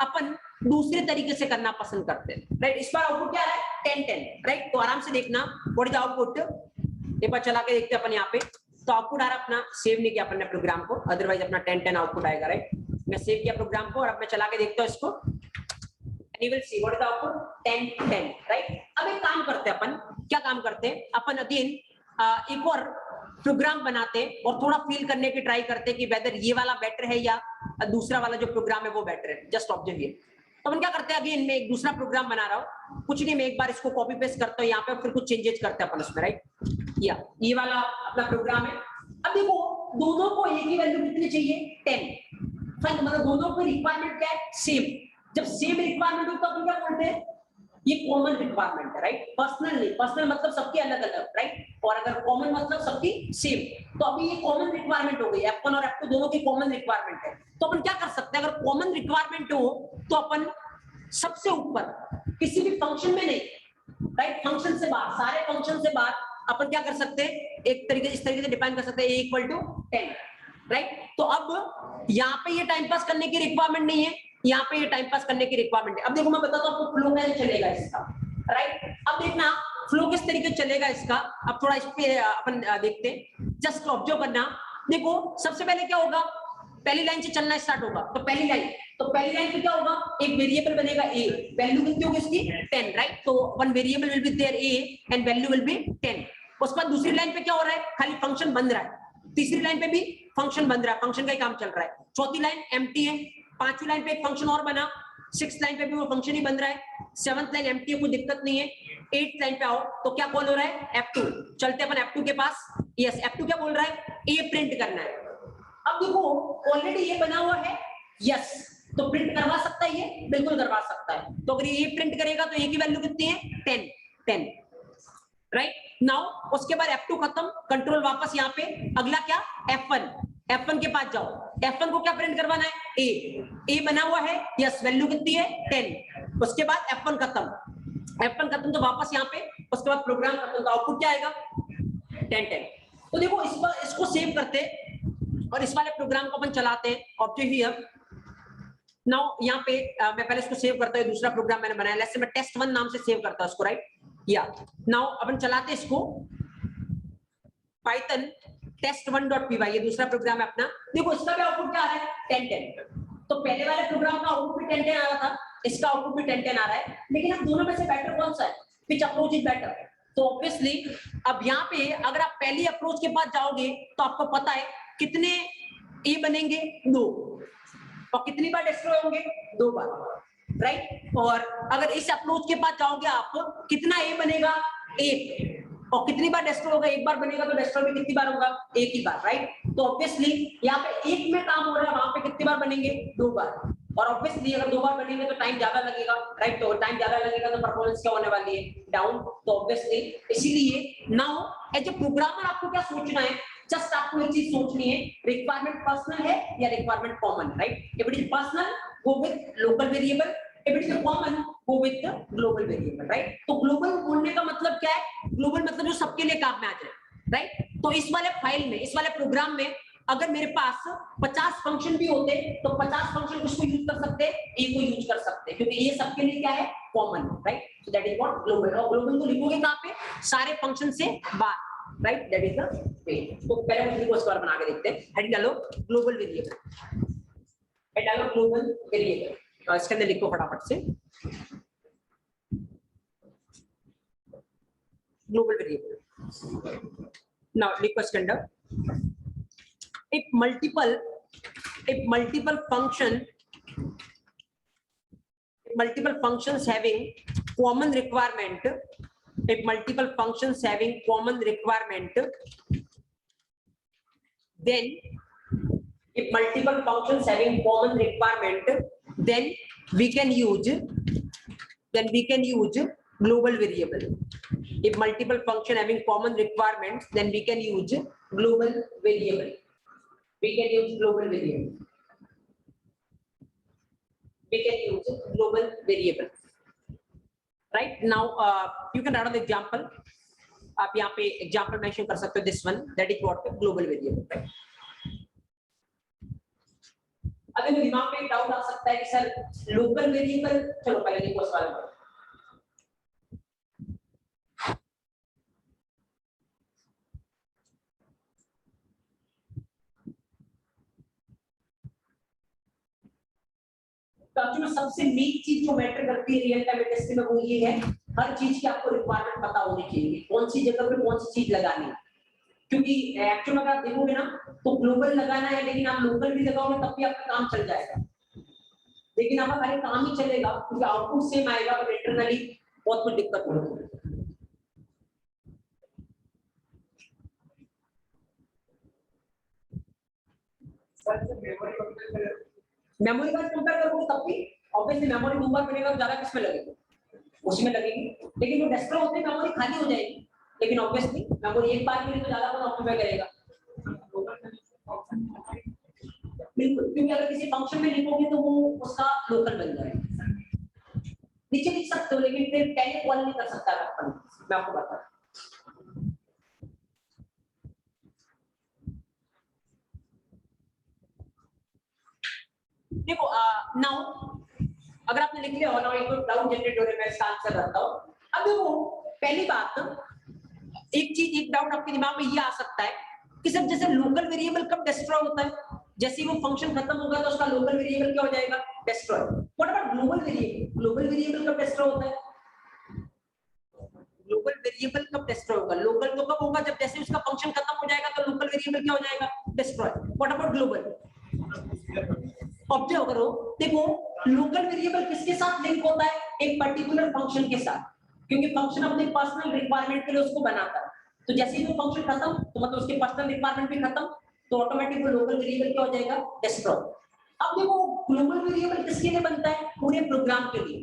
अपन दूसरे तरीके से करना पसंद करते हैं, राइट? इस बार आउटपुट क्या आ रहा है? 10 10, राइट? तो आराम से देखना व्हाट इज द आउटपुट। एक बार चला के देखते हैं अपन यहाँ पे। तो आउटपुट आ रहा है अपना, सेव नहीं किया अपन ने प्रोग्राम को, अदरवाइज अपना 10 10 आउटपुट आएगा, राइट? मैं सेव किया प्रोग्राम को और अब मैं चला के देखता हूँ इसको। You will see what is the output? 10 10, right? अब एक काम करते हैं अपन, क्या काम करते हैं अपन? अगेन एक और प्रोग्राम बनाते और थोड़ा फील करने की ट्राई करते कि वेदर ये वाला बेटर है या दूसरा वाला जो प्रोग्राम है वो बेटर है। Just observe here. तो अपन क्या करते हैं, अगेन मैं एक दूसरा प्रोग्राम बना रहा हूँ, कुछ नहीं, मैं एक बार इसको कॉपी पेस्ट करता हूँ यहाँ पे, फिर कुछ चेंजेस करते हैं अपन उसमें, राइट? या ये वाला अपना प्रोग्राम है। अब देखो दोनों को एक ही वैल्यू कितनी चाहिए? 10। फाइन, मतलब दोनों की रिक्वायरमेंट क्या है? सेम। जब सेम रिक्वायरमेंट हो तो अपन क्या बोलते हैं? ये कॉमन रिक्वायरमेंट है, राइट? पर्सनल नहीं, पर्सनल मतलब सबकी अलग अलग, राइट? और अगर कॉमन मतलब सबकी सेम, तो अभी ये कॉमन रिक्वायरमेंट हो गई। F1 और F2 दोनों की कॉमन रिक्वायरमेंट है। तो अपन क्या कर सकते हैं, अगर कॉमन रिक्वायरमेंट हो तो अपन सबसे ऊपर किसी भी फंक्शन में नहीं, राइट? फंक्शन से बाहर, सारे फंक्शन से बाहर अपन क्या कर सकते हैं? एक तरीके, इस तरीके से डिफाइन कर सकते हैं, a इक्वल टू 10, राइट? तो अब यहाँ पे ये टाइम पास करने की रिक्वायरमेंट नहीं है, यहाँ पे ये टाइम पास करने की रिक्वायरमेंट है। अब देखो मैं बताता हूँ आपको फ्लो कैसे चलेगा इसका, राइट? अब देखना फ्लो किस तरीके से चलेगा इसका। अब थोड़ा इस पे अपन देखते हैं, जस्ट ऑब्जर्व करना। देखो सबसे पहले क्या होगा, पहली लाइन से चलना स्टार्ट होगा। तो पहली लाइन पे क्या होगा? एक वेरिएबल बनेगा a, वैल्यू कितनी होगी इसकी? 10, राइट? तो one variable will be there a and value will be 10। उसके बाद दूसरी लाइन पे क्या हो रहा है? खाली फंक्शन बन रहा है। तीसरी लाइन पे भी फंक्शन बन रहा है, फंक्शन का ही काम चल रहा है। चौथी लाइन एम्प्टी है। पांचवी लाइन पे एक फंक्शन और बना। 6th लाइन पे भी वो फंक्शन ही बन रहा है। 7th लाइन एम्प्टी है, कोई दिक्कत नहीं है। 8th लाइन पे आओ तो क्या कॉल हो रहा है? F2। चलते अपन F2 के पास। यस, F2 क्या बोल रहा है? a प्रिंट करना है। अब देखो ऑलरेडी ये बना हुआ है, यस, तो प्रिंट करवा सकता है ये? बिल्कुल करवा सकता है। तो अगर ये प्रिंट करेगा तो a की वैल्यू कितनी है? 10 10, राइट? नाउ उसके बाद F2 खत्म, कंट्रोल वापस यहाँ पे। अगला क्या? F1 के पास जाओ। F1 को क्या प्रिंट करवाना है? a बना हुआ है, यस, वैल्यू कितनी है? 10। उसके बाद F1 खत्म तो वापस यहाँ पे। उसके बाद प्रोग्राम खत्म, तो आउटपुट क्या आएगा? 10 10। तो देखो इस पर इसको सेव करते और इस वाले प्रोग्राम को अपन चलाते हैं। ऑब्जेक्ट हियर नाउ यहाँ पे मैं पहले इसको सेव करता हूँ। दूसरा प्रोग्राम मैंने बनाया, जैसे मैं test1 नाम से सेव करता हूँ इसको, राइट? या नाउ अपन चलाते इसको, पाइथन test1.py, ये दूसरा प्रोग्राम है अपना। देखो इसका भी आउटपुट क्या आ रहा है? 10 10। तो पहले वाले प्रोग्राम का आउटपुट भी 10 10 आ रहा था, इसका आउटपुट भी 10 10 आ रहा है, लेकिन अब दोनों में से बेटर कौन सा है? विच अप्रोच इज बेटर? तो ऑब्वियसली अब यहाँ पे अगर आप पहली अप्रोच के पास जाओगे तो आपको पता है कितने ए बनेंगे, 2, और कितनी बार डिस्ट्रॉय होंगे, 2 बार, राइट? और अगर इस अप्रोच के पास जाओगे आप, कितना ए बनेगा, 1, और कितनी बार डिस्ट्रॉय होगा, 1 बार बनेगा, तो डिस्ट्रॉय भी कितनी बार होगा, 1 ही बार, राइट? तो ऑब्वियसली यहाँ पे 1 में काम हो रहा है, वहां पे कितनी बार बनेंगे, 2 बार, और ऑब्वियसली अगर 2 बार बनेंगे तो टाइम ज्यादा लगेगा, राइट? तो टाइम ज्यादा लगेगा तो परफॉर्मेंस क्या होने वाली है, डाउन। तो ऑब्वियसली इसीलिए नाउ एज ए प्रोग्रामर आपको क्या सोचना है, जस्ट आपको एक चीज सोचनी है, रिक्वायरमेंट पर्सनल है या requirement common, right? If it is personal, go with local variable, if it is common, go with the global variable, right? तो ग्लोबल बोलने का मतलब क्या है? ग्लोबल मतलब जो सबके लिए काम में आ जाए, राइट? तो इस वाले फाइल में, इस वाले प्रोग्राम में अगर मेरे पास 50 फंक्शन भी होते तो 50 फंक्शन किसको यूज कर सकते, ए को यूज कर सकते, क्योंकि ये सबके लिए क्या है, common, right? So that is what global. और ग्लोबल को लिखोगे कहां पे, सारे फंक्शन से बाहर, right? That is the way. तो पहले हम इसको स्क्वायर बना के देखते हैं। हेड डालो ग्लोबल वेरिएबल, हेड डालो ग्लोबल वेरिएबल, और इसके अंदर लिखो फटाफट से ग्लोबल वेरिएबल। नाउ लिखो इसके अंदर, if multiple functions having common requirement, if multiple functions having common requirement, then if multiple functions having common requirement, then we can use global variable. If multiple function having common requirements, then we can use global variable. We can use global variable. We can use global variable. Right now, you can write an example. आप यहाँ पे example mention कर सकते हो. This one, that is what global variable. Right? अगर दिमाग में doubt आ सकता है कि सर लोकल वेरिएबल, चलो पहले देखो सवाल में। तो सबसे मेन चीज जो मैटर करती है रियल टाइम टेस्टिंग में वो ये है, हर चीज की आपको रिक्वायरमेंट पता होनी चाहिए, कौन सी जगह पे कौन सी चीज लगानी है। क्योंकि एक्चुअल में अगर आप देखोगे ना तो ग्लोबल लगाना है, लेकिन आप लोकल भी लगाओगे तब भी आपका काम चल जाएगा, लेकिन आपका खाली काम ही चलेगा क्योंकि आउटपुट सेम आएगा, पर इंटरनली बहुत कुछ दिक्कत होगी। मेमोरी कार्ड कंपेयर करोगे तब भी ऑब्वियसली मेमोरी 2 बार बनेगा तो ज्यादा किसमें लगेगी, उसी में लगेगी, लेकिन वो डिस्ट्रॉय होते मेमोरी खाली हो जाएगी, लेकिन ऑब्वियसली मेमोरी एक बार के लिए तो ज्यादा कौन ऑक्यूपाई करेगा, बिल्कुल, क्योंकि अगर किसी फंक्शन में लिखोगे तो वो उसका लोकल बन जाएगा। नीचे लिख सकते हो लेकिन फिर पहले कॉल नहीं कर सकता अपन, मैं आपको बता रहा हूं। देखो नाउ अगर आपने लिख लिया हो ना, एक डाउट जनरेट हो रहा है, मैं इसका आंसर करता हूं। अब देखो पहली बात, एक डाउट आपके दिमाग में ये आ सकता है कि सर जैसे लोकल वेरिएबल कब डिस्ट्रॉय होता है, जैसे वो फंक्शन खत्म होगा तो उसका लोकल वेरिएबल क्या हो जाएगा, destroy. What about global variable, global variable कब डिस्ट्रॉय होता है, ग्लोबल वेरिएबल कब डिस्ट्रॉय होगा, लोकल तो कब होगा जब जैसे उसका फंक्शन खत्म हो जाएगा तो लोकल वेरिएबल क्या हो जाएगा, destroy. What about global, observe करो, देखो लोकल वेरिएबल किसके साथ लिंक होता है, एक पर्टिकुलर फंक्शन के साथ, क्योंकि फंक्शन अपने पर्सनल रिक्वायरमेंट के लिए उसको बनाता है, तो जैसे ही वो फंक्शन खत्म तो मतलब उसके पर्सनल रिक्वायरमेंट भी खत्म, तो ऑटोमेटिक वो लोकल वेरिएबल क्या हो जाएगा, डिस्ट्रॉय। अब देखो ग्लोबल वेरिएबल किसके लिए बनता है, पूरे प्रोग्राम के लिए,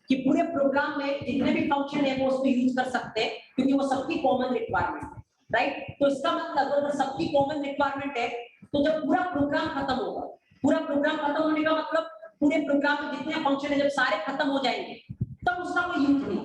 कि पूरे प्रोग्राम में जितने भी फंक्शन है वो उसको यूज कर सकते हैं, क्योंकि वो सबकी कॉमन रिक्वायरमेंट है, राइट? तो इसका मतलब अगर सबकी कॉमन रिक्वायरमेंट है तो जब पूरा प्रोग्राम खत्म होगा, पूरा प्रोग्राम खत्म होने का मतलब पूरे प्रोग्राम में जितने फंक्शन है जब सारे खत्म हो जाएंगे तब उसका कोई यूज नहीं,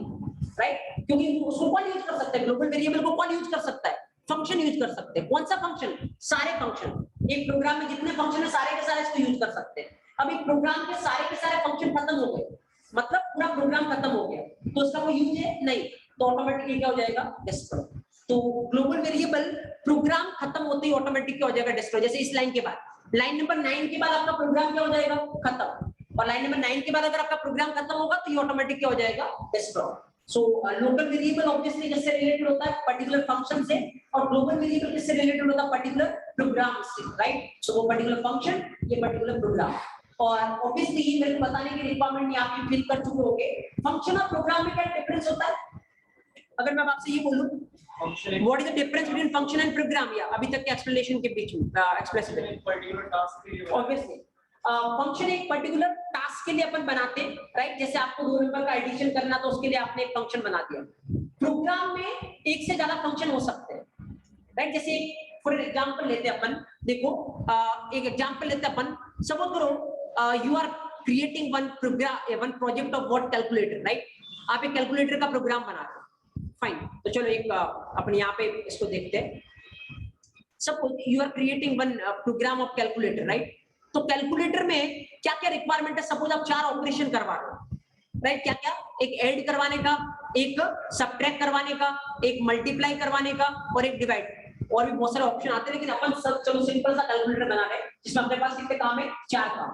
राइट? क्योंकि उसको कौन यूज कर सकता है, ग्लोबल वेरिएबल को कौन यूज कर सकता है, फंक्शन यूज कर सकते हैं। कौन सा फंक्शन, सारे फंक्शन, एक प्रोग्राम में जितने फंक्शन है सारे के सारे इसको यूज कर सकते हैं। अब एक प्रोग्राम के सारे फंक्शन खत्म हो गए, मतलब पूरा प्रोग्राम खत्म हो गया, तो उसका कोई यूज है नहीं, तो ऑटोमेटिकली क्या हो जाएगा, डिस्ट्रॉय। तो ग्लोबल वेरिएबल प्रोग्राम खत्म होते ही ऑटोमेटिक क्या हो जाएगा, डिस्ट्रॉय। जैसे इस लाइन के बाद, लाइन नंबर 9 के बाद आपका प्रोग्राम क्या हो जाएगा, खत्म, और लाइन नंबर 9 के बाद अगर आपका प्रोग्राम खत्म होगा तो ये ऑटोमेटिक क्या हो जाएगा, destroy. So local variable obviously किससे रिलेटेड होता है, पर्टिकुलर फंक्शन से, और ग्लोबल वेरिएबल किससे रिलेटेड होता है, पर्टिकुलर प्रोग्राम से, राइट। सो वो पर्टिकुलर फंक्शन, ये पर्टिकुलर प्रोग्राम। और ऑब्वियसली मेरे को बताने की रिक्वायरमेंट नहीं, आप फिल कर चुके होंगे। फंक्शन और प्रोग्राम में क्या डिफरेंस होता है? अगर मैं आपसे ये बोलूं what is the difference between function and program, या अभी तक के एक्सप्लेनेशन के बीच में एक्सप्लेनेशन, पर्टिकुलर टास्क के लिए ऑब्वियसली फंक्शन एक पर्टिकुलर टास्क के लिए अपन बनाते हैं, राइट। जैसे आपको 2 नंबर का एडिशन करना तो उसके लिए आपने एक फंक्शन बना दिया। प्रोग्राम में एक से ज्यादा फंक्शन हो सकते हैं, राइट। जैसे फॉर एग्जांपल लेते हैं अपन, देखो एक एग्जांपल लेते हैं अपन, सपोज करो you are creating one program, one project of what calculator, right. आप एक कैलकुलेटर का प्रोग्राम बना रहे हो, फाइन। तो चलो एक अपन यहाँ पे इसको देखते हैं। Suppose you are creating one program of calculator, right. तो कैलकुलेटर में क्या क्या रिक्वायरमेंट है, सपोज आप 4 ऑपरेशन करवा रहे हो, राइट। क्या क्या, एक ऐड करवाने का, एक सबट्रैक्ट करवाने का, एक मल्टीप्लाई करवाने का, और एक डिवाइड। और भी बहुत सारे ऑप्शन आते हैं, लेकिन अपन सब चलो सिंपल सा कैलकुलेटर बना रहे हैं जिसमें अपने पास कितने काम है, 4 काम,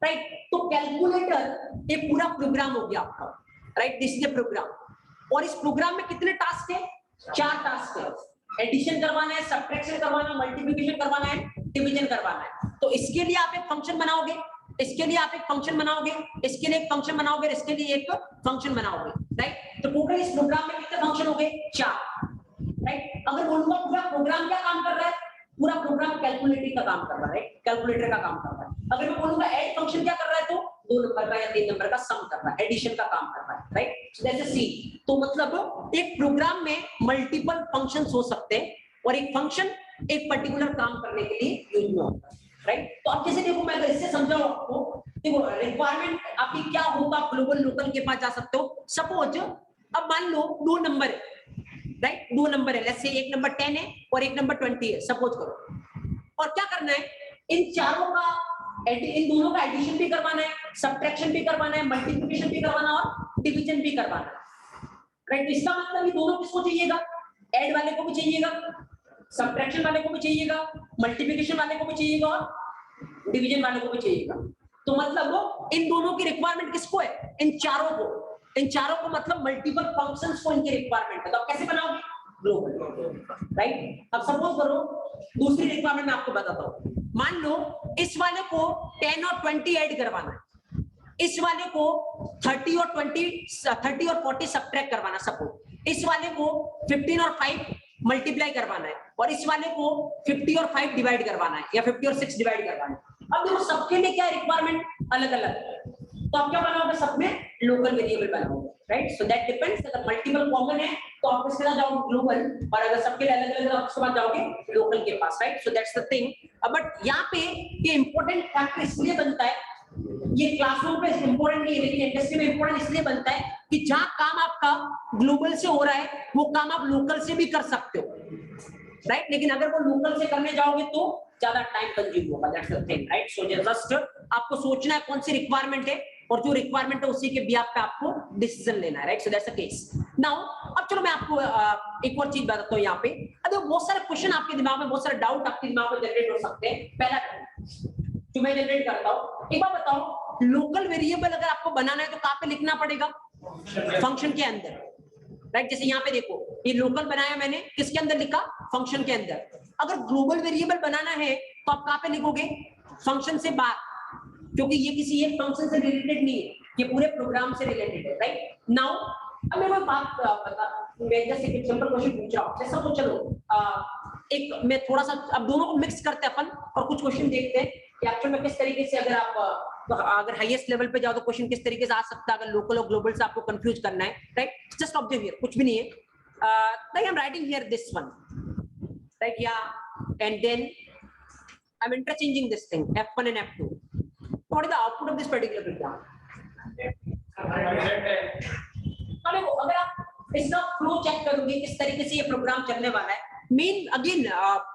राइट। तो कैलकुलेटर एक पूरा प्रोग्राम हो गया आपका, right. This is a program, और इस प्रोग्राम में कितने टास्क है, 4 टास्क है। एडिशन करवाना है, सबट्रैक्शन करवाना है, मल्टीप्लिकेशन करवाना है, डिवीजन करवाना है। तो इसके लिए आप एक फंक्शन बनाओगे, इसके लिए आप एक फंक्शन बनाओगे, इसके लिए एक फंक्शन बनाओगे, इसके लिए एक फंक्शन बनाओगे, राइट। तो टोटल इस प्रोग्राम में कितने फंक्शन हो गए, 4, राइट। अगर बोलूंगा पूरा प्रोग्राम क्या काम कर रहा है, पूरा प्रोग्राम कैलकुलेटिंग का काम कर रहा है, राइट, कैलकुलेटर का काम कर रहा है। अगर मैं बोलूंगा ऐड फंक्शन क्या कर रहा है, तो 2 नंबर का या 3 नंबर का सम कर रहा है, एडिशन का काम कर रहा है, राइट। So that's see. तो मतलब एक प्रोग्राम में मल्टीपल फंक्शंस हो सकते हैं, और एक फंक्शन एक पर्टिकुलर काम करने के लिए यूज में होता है, राइट। तो अब जैसे देखो, मैं अगर इससे समझाऊं आपको, देखो रिक्वायरमेंट आपकी क्या होगा, ग्लोबल लोकल के पास जा सकते हो। सपोज अब मान लो 2 नंबर है, राइट, 2 नंबर है, लेट्स से एक नंबर 10 है और एक नंबर 20 है, सपोज करो। और क्या करना है, इन चारों का, इन दोनों का एडिशन भी करवाना है, सबट्रैक्शन भी करवाना है, मल्टीप्लिकेशन भी करवाना और डिवीजन भी करवाना है, राइट। तो इसका मतलब ये दोनों किसको चाहिएगा, ऐड वाले को भी चाहिएगा, सबट्रैक्शन वाले को भी चाहिएगा, मल्टीप्लिकेशन वाले को भी चाहिएगा, और डिवीजन वाले को भी चाहिएगा। तो मतलब इन दोनों की रिक्वायरमेंट किसको है, इन चारों को, इन चारों को मतलब मल्टीपल फंक्शंस को इनकी रिक्वायरमेंट है। तो आप कैसे बनाओगे, ग्लोबल, राइट। अब सपोज करो दूसरी रिक्वायरमेंट मैं आपको बताता हूँ। मान लो इस वाले को 10 और 20 ऐड करवाना है, इस वाले को 30 और 40 सबट्रैक्ट करवाना, सपोज इस वाले को 15 और 5 मल्टीप्लाई करवाना है, और इस वाले को 50 और 5 डिवाइड करवाना है, या 50 और 6 डिवाइड करवाना है। अब देखो सबके लिए क्या रिक्वायरमेंट अलग अलग है, तो आप क्या बनाओगे, सब में लोकल वेरिएबल बनाओगे, राइट। सो दैट डिपेंड्स, अगर मल्टीपल कॉमन है तो आप इसके साथ जाओगे ग्लोबल, और अगर सबके लिए अलग अलग उसके बाद जाओगे लोकल के पास, right. So that's the thing. But यहाँ पे ये इंपॉर्टेंट फैक्टर इसलिए बनता है, ये क्लासरूम पे इंपॉर्टेंट नहीं है, लेकिन इंडस्ट्री में इंपॉर्टेंट इसलिए बनता है कि जहां काम आपका ग्लोबल से हो रहा है वो काम आप लोकल से भी कर सकते हो, राइट। लेकिन अगर वो लोकल से करने जाओगे तो ज्यादा टाइम कंज्यूम होगा, that's the thing, right. So just आपको सोचना है कौन सी रिक्वायरमेंट है, और जो रिक्वायरमेंट है उसी के बिहाफ पे आपको डिसीजन लेना है, right. So that's the case. Now अब चलो मैं आपको एक और चीज बताता हूँ। यहाँ पे अब बहुत सारे क्वेश्चन आपके दिमाग में, बहुत सारे डाउट आपके दिमाग में जनरेट हो सकते हैं। पहला जो मैं जनरेट करता हूँ, एक बार बताओ, लोकल वेरिएबल अगर आपको बनाना है तो कहाँ पे लिखना पड़ेगा, फंक्शन के अंदर, राइट। जैसे यहाँ पे देखो, ये लोकल बनाया मैंने, किसके अंदर लिखा, फंक्शन के अंदर। अगर ग्लोबल वेरिएबल बनाना है तो आप कहाँ पे लिखोगे, फंक्शन से बाहर, क्योंकि ये किसी एक फंक्शन से रिलेटेड नहीं है, ये पूरे प्रोग्राम से रिलेटेड है, राइट। नाउ अब मेरे को बात बता, मैं जैसे एक सिंपल क्वेश्चन पूछ रहा हूँ, जैसा तो चलो एक मैं थोड़ा सा अब दोनों को मिक्स करते हैं अपन, और कुछ क्वेश्चन देखते हैं कि एक्चुअल में किस तरीके से, अगर आप अगर हाईएस्ट लेवल पे जाओ तो क्वेश्चन किस तरीके से आ सकता है, अगर लोकल और ग्लोबल से आपको कंफ्यूज करना है, राइट। जस्ट ऑब्जर्व हियर, कुछ भी नहीं है, like I am writing here this one, right, या and then I am interchanging this thing f1 and f2. What is the output of this particular program? अगर आप इसका फ्लो चेक करोगे किस तरीके से ये प्रोग्राम चलने वाला है, मेन अगेन आप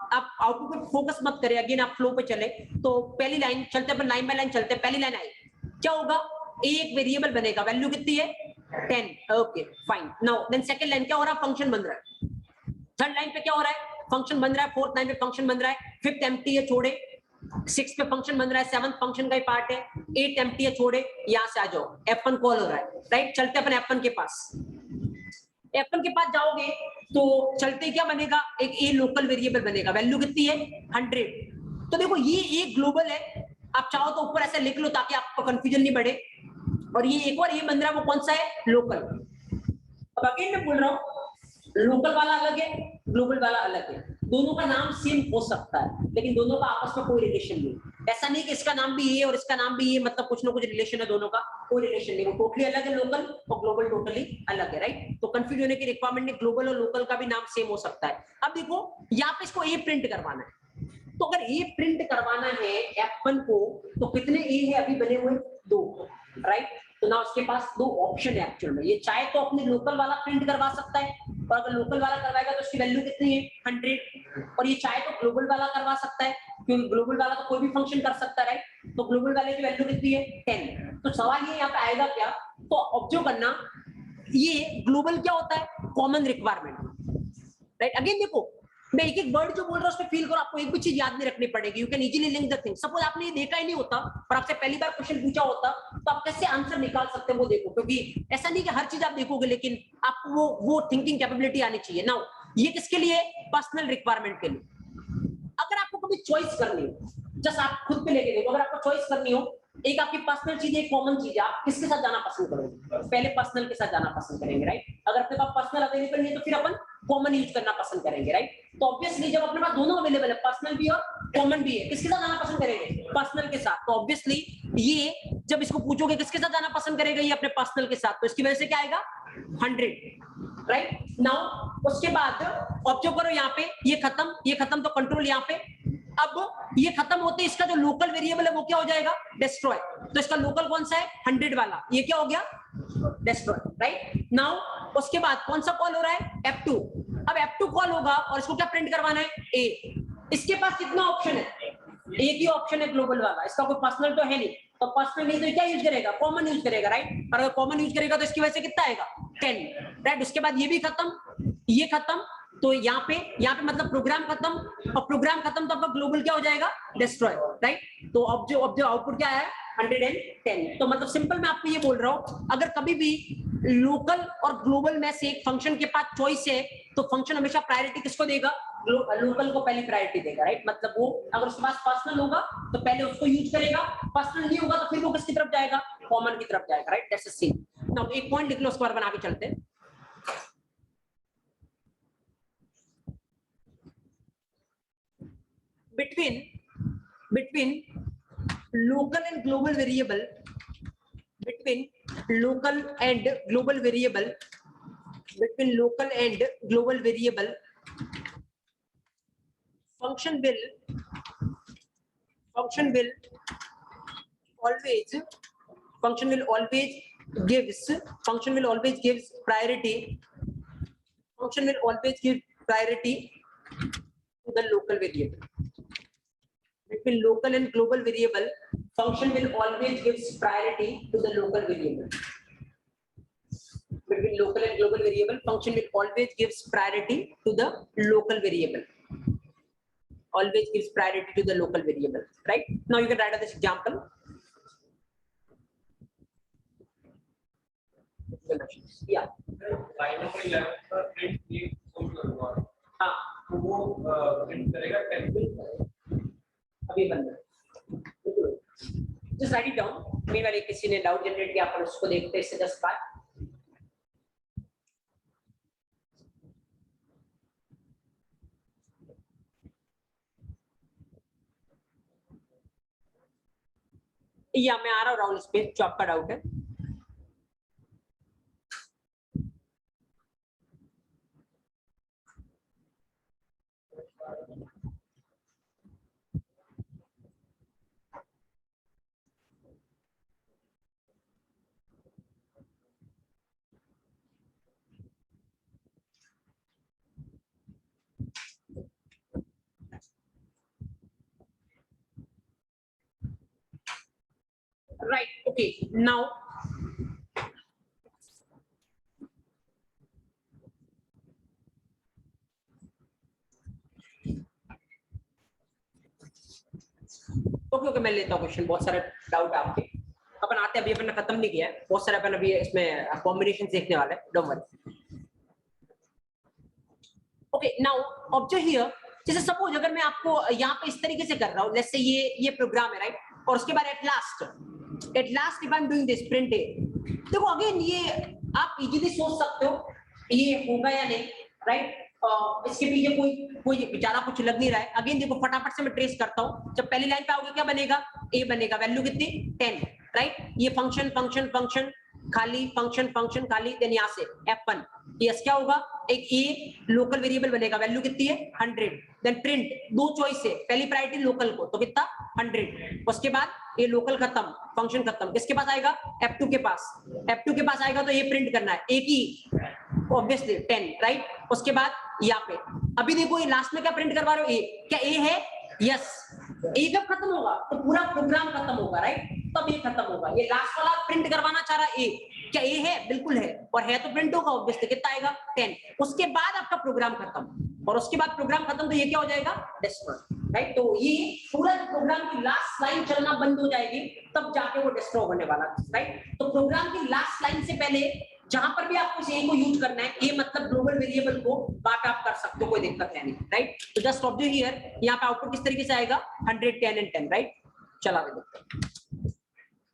आउटपुट पे फोकस मत करें, अगेन आप फ्लो पे चले। तो पहली लाइन चलते, अपन लाइन बाय लाइन चलते हैं। पहली लाइन आई, क्या होगा, एक वेरिएबल बनेगा, वैल्यू कितनी है 10, okay fine. Now then second line क्या हो रहा है, फंक्शन बन रहा है। थर्ड लाइन पे क्या हो रहा है, फंक्शन बन रहा है। फोर्थ लाइन पे फंक्शन बन रहा है। फिफ्थ एम्प्टी है, छोड़े। 6 पे फंक्शन बन रहा है, 7th फंक्शन का ही पार्ट है, 8 एम्प्टी है, छोड़े यहां से आ जाओ, F1 कॉल हो रहा है, राइट। चलते अपन F1 के पास, F1 के पास जाओगे तो चलते क्या बनेगा, एक ए लोकल वेरिएबल बनेगा, वैल्यू कितनी है 100। तो देखो ये एक ग्लोबल है, आप चाहो तो ऊपर ऐसे लिख लो ताकि आपको कंफ्यूजन नहीं बढ़े, और ये एक और ये बन रहा है, वो कौन सा है, लोकल। अब अगेन मैं बोल रहा हूँ, लोकल वाला अलग है, ग्लोबल वाला अलग है, दोनों का नाम सेम हो सकता है लेकिन दोनों का आपस में कोई रिलेशन नहीं। ऐसा नहीं कि इसका नाम भी ये और इसका नाम भी ये, मतलब कुछ ना कुछ रिलेशन है, दोनों का कोई रिलेशन नहीं, वो टोटली अलग है, लोकल और ग्लोबल टोटली अलग है, राइट। तो कंफ्यूज होने की रिक्वायरमेंट नहीं, ग्लोबल और लोकल का भी नाम सेम हो सकता है। अब देखो यहाँ पे इसको ए प्रिंट करवाना है, तो अगर ए प्रिंट करवाना है F1 को, तो कितने ए है अभी बने हुए, 2, राइट। तो ना उसके पास 2 ऑप्शन है एक्चुअल में, ये चाहे तो अपने लोकल वाला प्रिंट करवा सकता है, और अगर लोकल वाला करवाएगा तो उसकी वैल्यू कितनी है 100, और ये चाहे तो ग्लोबल वाला करवा सकता है, क्योंकि ग्लोबल वाला तो कोई भी फंक्शन कर सकता है, राइट। तो ग्लोबल वाले की वैल्यू कितनी है 10। तो सवाल ये यहाँ पे आएगा क्या, तो ऑब्जर्व करना, ये ग्लोबल क्या होता है, कॉमन रिक्वायरमेंट, राइट। अगेन देखो मैं एक एक वर्ड जो बोल रहा हूं उसमें फील करो, आपको एक भी चीज याद नहीं रखनी पड़ेगी, you can easily link the thing. Suppose आपने ये देखा ही नहीं होता और आपसे पहली बार क्वेश्चन पूछा होता, तो आप कैसे आंसर निकाल सकते हैं वो देखो, क्योंकि ऐसा नहीं कि हर चीज आप देखोगे, लेकिन आपको वो थिंकिंग कैपेबिलिटी आनी चाहिए। नाउ ये किसके लिए, पर्सनल रिक्वायरमेंट के लिए। अगर आपको कभी चॉइस करनी हो, जस्ट आप खुद पे लेके देखो, अगर आपको चॉइस करनी हो, एक आपकी पर्सनल चीज है, एक कॉमन चीज है, आप किसके साथ जाना पसंद करोगे, पहले पर्सनल के साथ जाना पसंद करेंगे, राइट। अगर अपने पास पर्सनल अवेलेबल नहीं है तो फिर अपन कॉमन यूज करना पसंद करेंगे, राइट। तो ऑब्वियसली जब अपने पास दोनों अवेलेबल है, पर्सनल भी और कॉमन भी है, किसके साथ जाना पसंद करेंगे, पर्सनल के साथ। तो ऑब्वियसली ये जब इसको पूछोगे किसके साथ जाना पसंद करेगा, ये अपने पर्सनल के साथ, तो इसकी वजह से क्या आएगा 100, राइट। नाउ उसके बाद ऑब्जर्व करो, यहाँ पे ये खत्म, तो कंट्रोल यहाँ पे। अब ये खत्म होते इसका जो लोकल वेरिएबल है वो क्या हो जाएगा, डिस्ट्रॉय। तो इसका लोकल कौन सा है 100 वाला, ये क्या हो गया डिस्ट्रॉय, राइट। नाउ उसके बाद कौन सा कॉल हो रहा है, F2। अब F2 कॉल होगा और इसको क्या प्रिंट करवाना है, ए। इसके पास कितना ऑप्शन है, एक ही ऑप्शन है ग्लोबल वाला, इसका कोई पर्सनल तो है नहीं, तो पर्सनल नहीं तो क्या यूज करेगा, कॉमन यूज करेगा, राइट। और अगर कॉमन यूज करेगा तो इसकी वजह से कितना आएगा 10, राइट। उसके बाद ये भी खत्म, ये खत्म, तो यहाँ पे मतलब प्रोग्राम खत्म, और प्रोग्राम खत्म तो आपका ग्लोबल क्या हो जाएगा, डिस्ट्रॉय, राइट। तो अब जो आउटपुट क्या है 110। तो मतलब सिंपल मैं आपको ये बोल रहा हूँ, अगर कभी भी लोकल और ग्लोबल में से एक फंक्शन के पास चॉइस है, तो फंक्शन हमेशा प्रायोरिटी किसको देगा, लोकल को पहली प्रायोरिटी देगा, राइट। मतलब वो अगर उसके पास पर्सनल होगा तो पहले उसको यूज करेगा, पर्सनल नहीं होगा तो फिर वो किसकी तरफ जाएगा, कॉमन की तरफ जाएगा, right. That's the scene. Now एक पॉइंट लिख लो, उसके बाद बना के चलते हैं। between local and global variable, between local and global variable, between local and global variable, function will always gives priority to the local variable. Between local and global variable, function will always gives priority to the local variable. Between local and global variable, function will always gives priority to the local variable. Always gives priority to the local variable, right? Now you can write this example. Yeah. line number 11 पर print ये सोच करूँगा। हाँ, तो वो print करेगा 10 पे। अभी बंद है। Just write it down. मेरे वाले किसी ने डाउट जनरेट किया, अपन उसको देखते हैं इससे 10 बार। या मैं आ रहा हूँ राहुल, इस पे जो आपका डाउट है। Right. Okay. Now, ओके मैं लेता हूँ क्वेश्चन, बहुत सारे डाउट है आपके। अपन आते हैं, अभी अपन ने खत्म नहीं किया है, बहुत सारे अपन अभी इसमें कॉम्बिनेशन देखने वाले हैं, don't worry. Okay now observe here, जैसे सपोज अगर मैं आपको यहाँ पे इस तरीके से कर रहा हूँ, लेट्स से ये प्रोग्राम है राइट, और उसके बाद at last if I am doing this print a, देखो अगेन ये आप इजीली सोच सकते हो ये होगा या नहीं राइट। इसके पीछे कोई बेचारा कुछ लग नहीं रहा है। अगेन देखो फटाफट से मैं ट्रेस करता हूँ, जब पहली लाइन पे आओगे क्या बनेगा, ए बनेगा, वैल्यू कितनी 10 राइट। ये फंक्शन फंक्शन फंक्शन खाली फंक्शन फंक्शन खाली, देन यहाँ से F1 यस क्या होगा, एक ए लोकल वेरिएबल बनेगा, वैल्यू कितनी है 100, देन प्रिंट, दो चॉइस है, पहली प्रायोरिटी लोकल को तो कितना 100, उसके बाद ये लोकल खत्म फंक्शन खत्म, किसके पास आएगा F2 के पास, F2 के पास आएगा तो ये प्रिंट करना है एक ही ऑब्वियसली 10 राइट। उसके बाद यहाँ पे अभी देखो ये लास्ट में क्या प्रिंट करवा रहे हो, ए क्या ए है, यस ए जब खत्म होगा तो पूरा प्रोग्राम खत्म होगा राइट, तब ये खत्म होगा। ये लास्ट वाला प्रिंट करवाना चाह रहा है ए, क्या ए है, बिल्कुल है, और है तो प्रिंट होगा ऑब्वियसली, कितना आएगा 10, उसके बाद आपका प्रोग्राम खत्म, और उसके बाद प्रोग्राम खत्म तो ये क्या हो जाएगा डिस्ट्रॉय राइट। तो ये पूरा प्रोग्राम की लास्ट लाइन चलना बंद हो जाएगी तब जाके वो डिस्ट्रॉय होने वाला राइट। तो प्रोग्राम की लास्ट लाइन से पहले जहां पर भी आपको ए को यूज करना है, ए मतलब ग्लोबल वेरिएबल को बात आप कर सकते हो, कोई दिक्कत है नहीं राइट। तो जस्ट ऑब्जर्व हियर, यहाँ पे आउटपुट किस तरीके से आएगा 100 10 एंड 10 राइट। चला के देखते हैं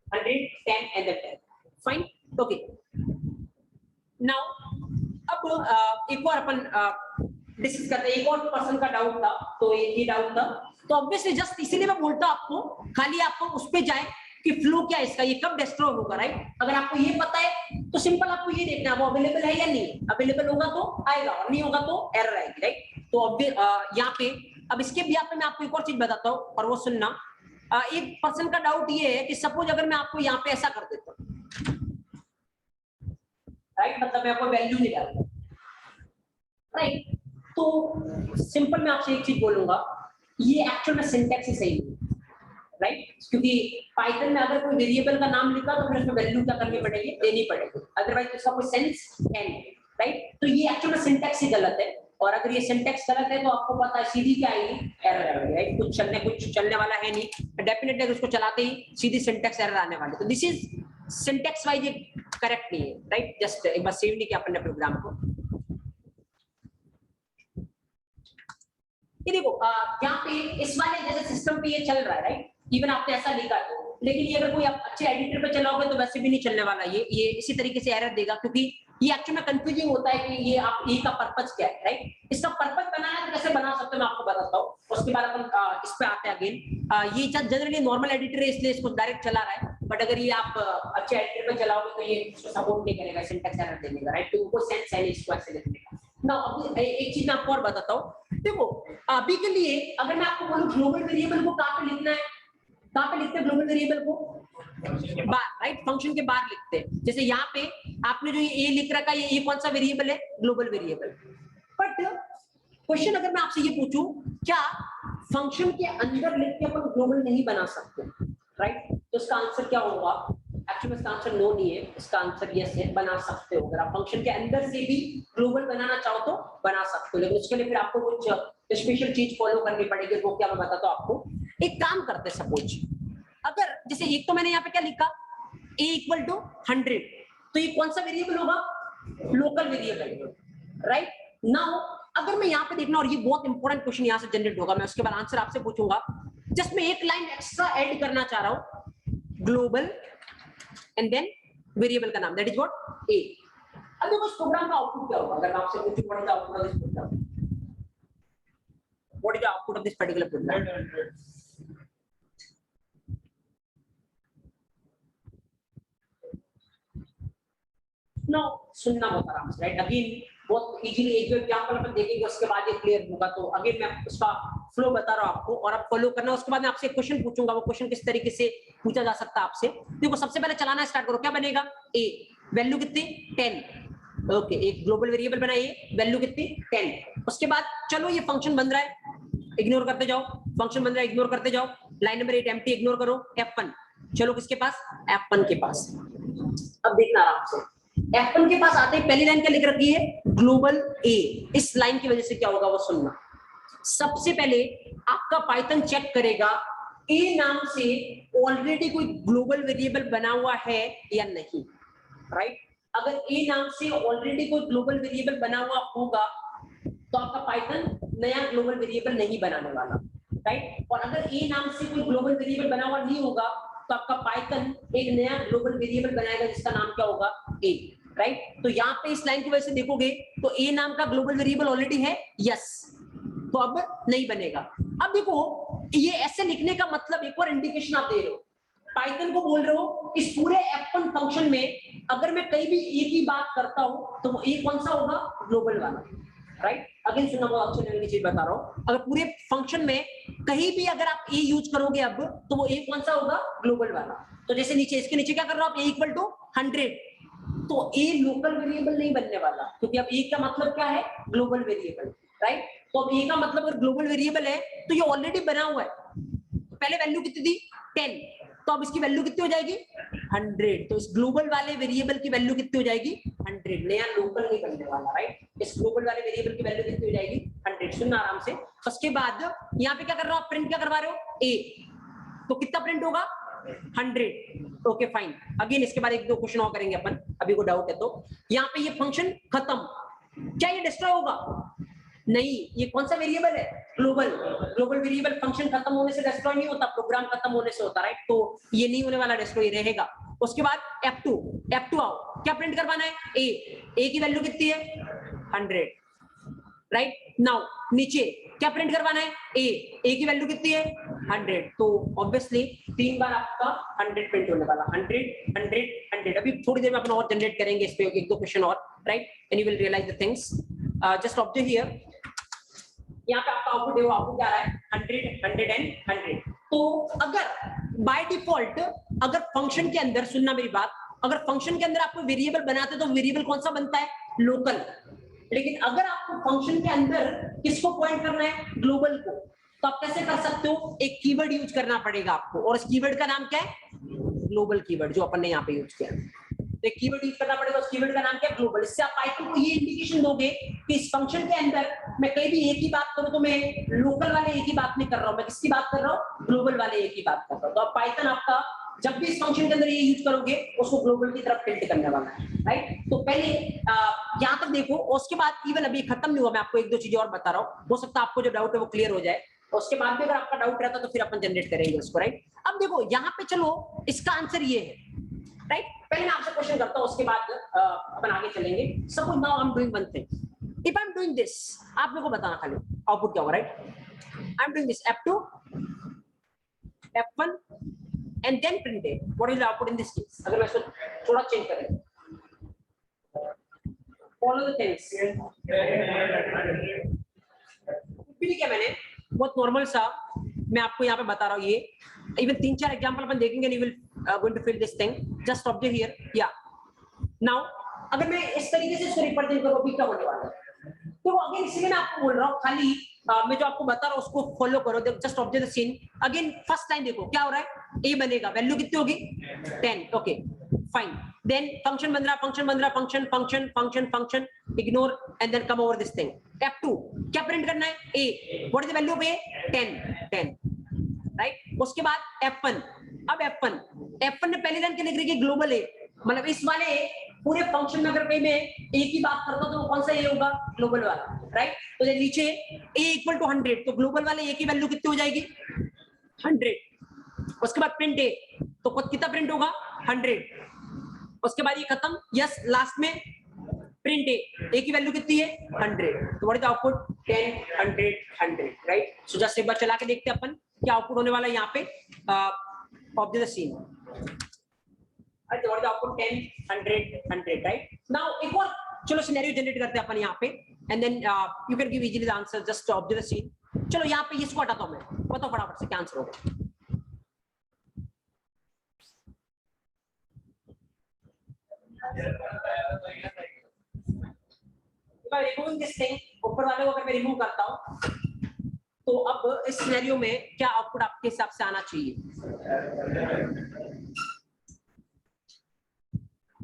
100 10 एंड 10 फाइन ओके। नाउ अब एक और अपन डिस्कस करते हैं, एक और पर्सन का डाउट था, तो ये डाउट था, तो ऑब्वियसली जस्ट इसीलिए मैं बोलता हूं आपको, खाली आपको उस पे जाए कि फ्लो क्या है इसका, ये कब डिस्ट्रॉय होगा राइट। अगर आपको ये पता है तो सिंपल आपको ये देखना है वो अवेलेबल है या नहीं, अवेलेबल होगा तो आएगा और नहीं होगा तो एरर आएगी राइट। तो यहाँ पे अब इसके भी पे मैं आपको एक और चीज बताता हूँ और वो सुनना। एक पर्सन का डाउट ये है कि सपोज अगर मैं आपको यहाँ पे ऐसा कर देता हूँ राइट, मतलब मैं आपको वैल्यू नहीं डालता राइट, तो सिंपल मैं आपसे एक चीज बोलूंगा, ये एक्चुअल में सिंटैक्स ही सही है राइट, क्योंकि पाइथन में अगर कोई वेरिएबल का नाम लिखा तो फिर उसमें वैल्यू क्या करनी पड़ेगी, देनी पड़ेगी, अदरवाइज उसका कोई सेंस है नहीं राइट। तो ये एक्चुअल में सिंटैक्स ही गलत है, और अगर ये सिंटैक्स गलत है तो आपको पता है सीधी क्या आएगी, एरर आएगी राइट। कुछ चलने वाला है नहीं, डेफिनेटली अगर उसको चलाते ही सीधी सिंटैक्स एरर आने वाली, तो दिस इज सिंटैक्स वाइज ये करेक्ट नहीं है राइट। जस्ट एक बार सेव नहीं किया अपन ने प्रोग्राम को। ये देखो यहाँ पे इस वाले जैसे सिस्टम पे ये चल रहा है राइट, इवन आपने ऐसा लिखा है, लेकिन ये अगर कोई आप अच्छे एडिटर पे चलाओगे तो वैसे भी नहीं चलने वाला, ये इसी तरीके से एरर देगा, क्योंकि ये एक्चुअली में कंफ्यूजिंग होता है कि ये आप ए का पर्पस क्या है राइट। इसका पर्पस बनाना है तो कैसे बना सकते हैं मैं आपको बताता हूँ, उसके बाद अपन इस पे आते हैं अगेन। ये जनरली नॉर्मल एडिटर है इसलिए इसको डायरेक्ट चला रहा है, बट अगर ये आप अच्छे एडिटर पे चलाओगे तो ये इसको सपोर्ट नहीं करेगा, सिंटैक्स एरर देगा राइट, तो कोई सेंस है नहीं इसको ऐसे लिखने का। ना एक चीज मैं आपको और बताता हूँ, देखो अभी के लिए अगर मैं आपको बोलूं ग्लोबल वेरिएबल को कहाँ पे लिखना है, कहाँ पे लिखते हैं ग्लोबल वेरिएबल को, बार राइट, फंक्शन के बाहर लिखते हैं। जैसे यहाँ पे आपने जो ये लिख रखा है, ये कौन सा वेरिएबल है, ग्लोबल वेरिएबल। बट क्वेश्चन अगर मैं आपसे ये पूछूं, क्या फंक्शन के अंदर लिख के अपन ग्लोबल नहीं बना सकते राइट, तो इसका आंसर क्या होगा, एक्चुअली इसका आंसर नो नहीं है, इसका आंसर यस है, बना सकते हो। अगर आप फंक्शन के अंदर से भी ग्लोबल बनाना चाहो तो बना सकते हो, लेकिन उसके लिए फिर आपको कुछ स्पेशल चीज फॉलो करनी पड़ेगी, वो क्या मैं बताता हूँ आपको। एक काम करते हैं, सपोज अगर जैसे एक तो मैंने यहाँ पे क्या लिखा a इक्वल टू 100, तो ये कौन सा वेरिएबल होगा, लोकल वेरिएबल राइट। नाउ अगर मैं यहाँ पे देखना, और ये बहुत इंपॉर्टेंट क्वेश्चन यहाँ से जनरेट होगा, मैं उसके बाद आंसर आपसे पूछूंगा, जस्ट मैं एक लाइन एक्स्ट्रा ऐड करना चाह रहा हूँ, ग्लोबल एंड देन वेरिएबल का नाम, दैट इज व्हाट a। अब देखो इस प्रोग्राम का आउटपुट क्या होगा, अगर मैं आपसे पूछूं what is the output of this program, what is the output of this particular program. No सुनना बहुत आराम से राइट, अगेन बहुत इजीली एक एग्जांपल अपन देखेंगे, उसके बाद ये क्लियर होगा। तो अगेन मैं उसका फ्लो बता रहा हूं आपको, और आप फॉलो करना। उसके बाद मैं आपसे एक क्वेश्चन पूछूंगा, वो क्वेश्चन किस तरीके से पूछा जा सकता है आपसे। देखो सबसे पहले चलाना स्टार्ट करो, क्या बनेगा a, वैल्यू कितनी 10, ओके एक ग्लोबल वेरिएबल बना a, वैल्यू कितनी 10। उसके बाद चलो ये फंक्शन बन रहा है, इग्नोर करते जाओ, फंक्शन बन रहा है इग्नोर करते जाओ, लाइन नंबर 8 एम्प्टी इग्नोर करो, F1 चलो किसके पास, F1 के पास। अब देखना आराम से, F1 के पास आते ही पहली लाइन क्या लिख रखी है, ग्लोबल A। इस लाइन की वजह से क्या होगा वो सुनना। सबसे पहले आपका पाइथन चेक करेगा ए नाम से ऑलरेडी कोई ग्लोबल वेरिएबल बना हुआ है या नहीं, राइट? अगर ए नाम से ऑलरेडी कोई ग्लोबल वेरिएबल बना हुआ होगा तो आपका पाइथन नया ग्लोबल वेरिएबल नहीं बनाने वाला, राइट? और अगर ए नाम से कोई ग्लोबल वेरिएबल बना हुआ नहीं होगा तो आपका पाइथन एक नया ग्लोबल वेरिएबल बनाएगा जिसका नाम क्या होगा, ए, राइट? तो यहाँ पे इस लाइन की वजह से देखोगे तो ए नाम का ग्लोबल वेरिएबल ऑलरेडी है, यस, तो अब नहीं बनेगा। अब देखो ये ऐसे लिखने का मतलब एक और इंडिकेशन आप दे रहे हो, पाइथन को बोल रहे हो इस पूरे F1 फंक्शन में अगर मैं कहीं भी ए की बात करता हूं तो वो ए कौन सा होगा, ग्लोबल वाला, राइट? अगेन सुनना बहुत अच्छे लेवल की चीज बता रहा हूं, अगर पूरे फंक्शन में कहीं भी अगर आप ए यूज करोगे अब तो वो ए कौन सा होगा, ग्लोबल वाला। तो जैसे नीचे इसके नीचे क्या कर रहा हूं आप, ए इक्वल टू 100, तो ए लोकल वेरिएबल नहीं बनने वाला क्योंकि अब ए का मतलब क्या है, ग्लोबल वेरिएबल, राइट? तो अब ए का मतलब अगर ग्लोबल वेरिएबल है तो ये ऑलरेडी बना हुआ है, तो पहले वैल्यू कितनी थी 10, तो अब इसकी वैल्यू कितनी हो जाएगी 100, तो इस ग्लोबल वाले वेरिएबल की वैल्यू कितनी हो जाएगी 100, नया लोकल नहीं बनने वाला, राइट? इस ग्लोबल वाले वेरिएबल की वैल्यू कितनी हो जाएगी 100, सुनना आराम से। उसके बाद यहाँ पे क्या कर रहा हो, प्रिंट क्या करवा रहे हो, ए, तो कितना प्रिंट होगा 100, ओके फाइन। अगेन इसके बाद एक दो क्वेश्चन और करेंगे अपन, अभी को डाउट है तो। यहाँ पे ये फंक्शन खत्म, क्या ये डिस्ट्रॉय होगा, नहीं, ये कौन सा वेरिएबल है, ग्लोबल, ग्लोबल वेरिएबल फंक्शन खत्म होने से डिस्ट्रॉय नहीं होता, प्रोग्राम खत्म होने से होता, राइट? तो ये नहीं होने वाला, डिस्ट्रॉय रहेगा। उसके बाद F2 आओ, क्या प्रिंट करवाना है, ए की वैल्यू कितनी है 100, राइट? नाउ नीचे क्या प्रिंट करवाना है, ए की वैल्यू कितनी है 100, तो ऑब्वियसली 3 बार आपका 100 प्रिंट होने वाला, 100 100 100। अभी थोड़ी देर में अपन और जनरेट करेंगे इस पे एक दो क्वेश्चन और, right? And you will realise the things. Just observe here, यहाँ पे आपका आउटपुट देखो, आउटपुट क्या आ रहा है 100 100 एंड 100। तो अगर बाय डिफॉल्ट अगर फंक्शन के अंदर, सुनना मेरी बात, अगर फंक्शन के अंदर आपको वेरिएबल बनाते तो वेरिएबल कौन सा बनता है, लोकल। लेकिन अगर आपको फंक्शन के अंदर किसको पॉइंट करना है, ग्लोबल को, तो आप कैसे कर सकते हो, एक कीवर्ड यूज करना पड़ेगा आपको, और इस कीवर्ड का नाम क्या है, ग्लोबल कीवर्ड, जो अपन ने यहाँ पे यूज किया। तो एक कीवर्ड यूज करना पड़ेगा, उस कीवर्ड का नाम क्या है, ग्लोबल। इससे आप पाइथन को ये इंडिकेशन दोगे कि इस फंक्शन के अंदर मैं कहीं भी ए की बात करूं तो मैं लोकल वाले ए की बात नहीं कर रहा हूं, मैं किसकी बात कर रहा हूं, ग्लोबल वाले ए की बात कर रहा हूं। तो अब पाइथन आपका जब भी इस फंक्शन के अंदर ये यूज करोगे उसको ग्लोबल की तरफ टिल्ट करने वाला है, राइट? तो पहले यहां तक देखो, और उसके बाद इवन अभी खत्म नहीं हुआ, मैं आपको एक दो चीजें और बता रहा हूं, हो सकता है आपको जो डाउट है वो क्लियर हो जाए, उसके बाद भी अगर आपका डाउट रहता तो फिर अपन जनरेट करेंगे उसको, राइट? अब देखो यहाँ पे, चलो इसका आंसर ये है, राइट? पहले मैं आपसे क्वेश्चन करता हूं, उसके बाद अपन आगे चलेंगे। Suppose now I am doing one thing, if I am doing this, आप मेरे को बताना खाली आउटपुट क्या होगा, right? I am doing this F2 F1 and then print it, what is the output in this case? अगर मैं इसको थोड़ा चेंज करें, follow the things, फिर क्या मैंने बहुत नॉर्मल सा मैं आपको यहाँ पे बता रहा हूँ, ये इवन 3-4 एग्जांपल अपन देखेंगे, you will going to fill this thing, just observe here, yeah. Now अगर मैं इस तरीके से इसको रिप्रेजेंट करूँ अभी क्या होने वाला है, तो अगेन इसलिए मैं आपको बोल रहा हूँ, खाली मैं जो आपको बता रहा हूँ उसको फॉलो करो, just observe the scene. Again first line देखो क्या हो रहा है, ए बनेगा, वैल्यू कितनी होगी 10, ओके फाइन। देन फंक्शन बन रहा, फंक्शन बन रहा, function function function function, ignore and then come over this thing. F2 क्या प्रिंट करना है, a, what is the value of a, 10, right? उसके बाद F1, अब F1 ने पहली लाइन क्या लिख रही है, ग्लोबल ए, मतलब इस वाले पूरे फंक्शन में अगर कहीं मैं ए की बात करता हूं तो कौन सा ए होगा, ग्लोबल वाला, राइट? तो नीचे ए इक्वल टू 100, तो ग्लोबल वाले ए की वैल्यू कितनी हो जाएगी 100। उसके बाद प्रिंट ए, तो कितना प्रिंट होगा 100। उसके बाद ये खत्म, यस, लास्ट में प्रिंट ए की वैल्यू कितनी है 100, तो what is the output 10 100 100, right? So just एक बार चला के देखते हैं अपन क्या आउटपुट होने वाला है यहाँ पे, observe the scene, what is the output 10 100 100, right? Now एक और चलो सिनेरियो जनरेट करते हैं अपन यहाँ पे, and then you can give easily the answer, just observe the scene। चलो यहाँ पे इसको हटाता हूँ मैं, बताओ फटाफट से क्या आंसर होगा। रिमूविंग दिस थिंग, ऊपर वाले को अगर मैं रिमूव करता हूँ तो अब इस सिनेरियो में क्या आउटपुट आपके हिसाब से आना चाहिए?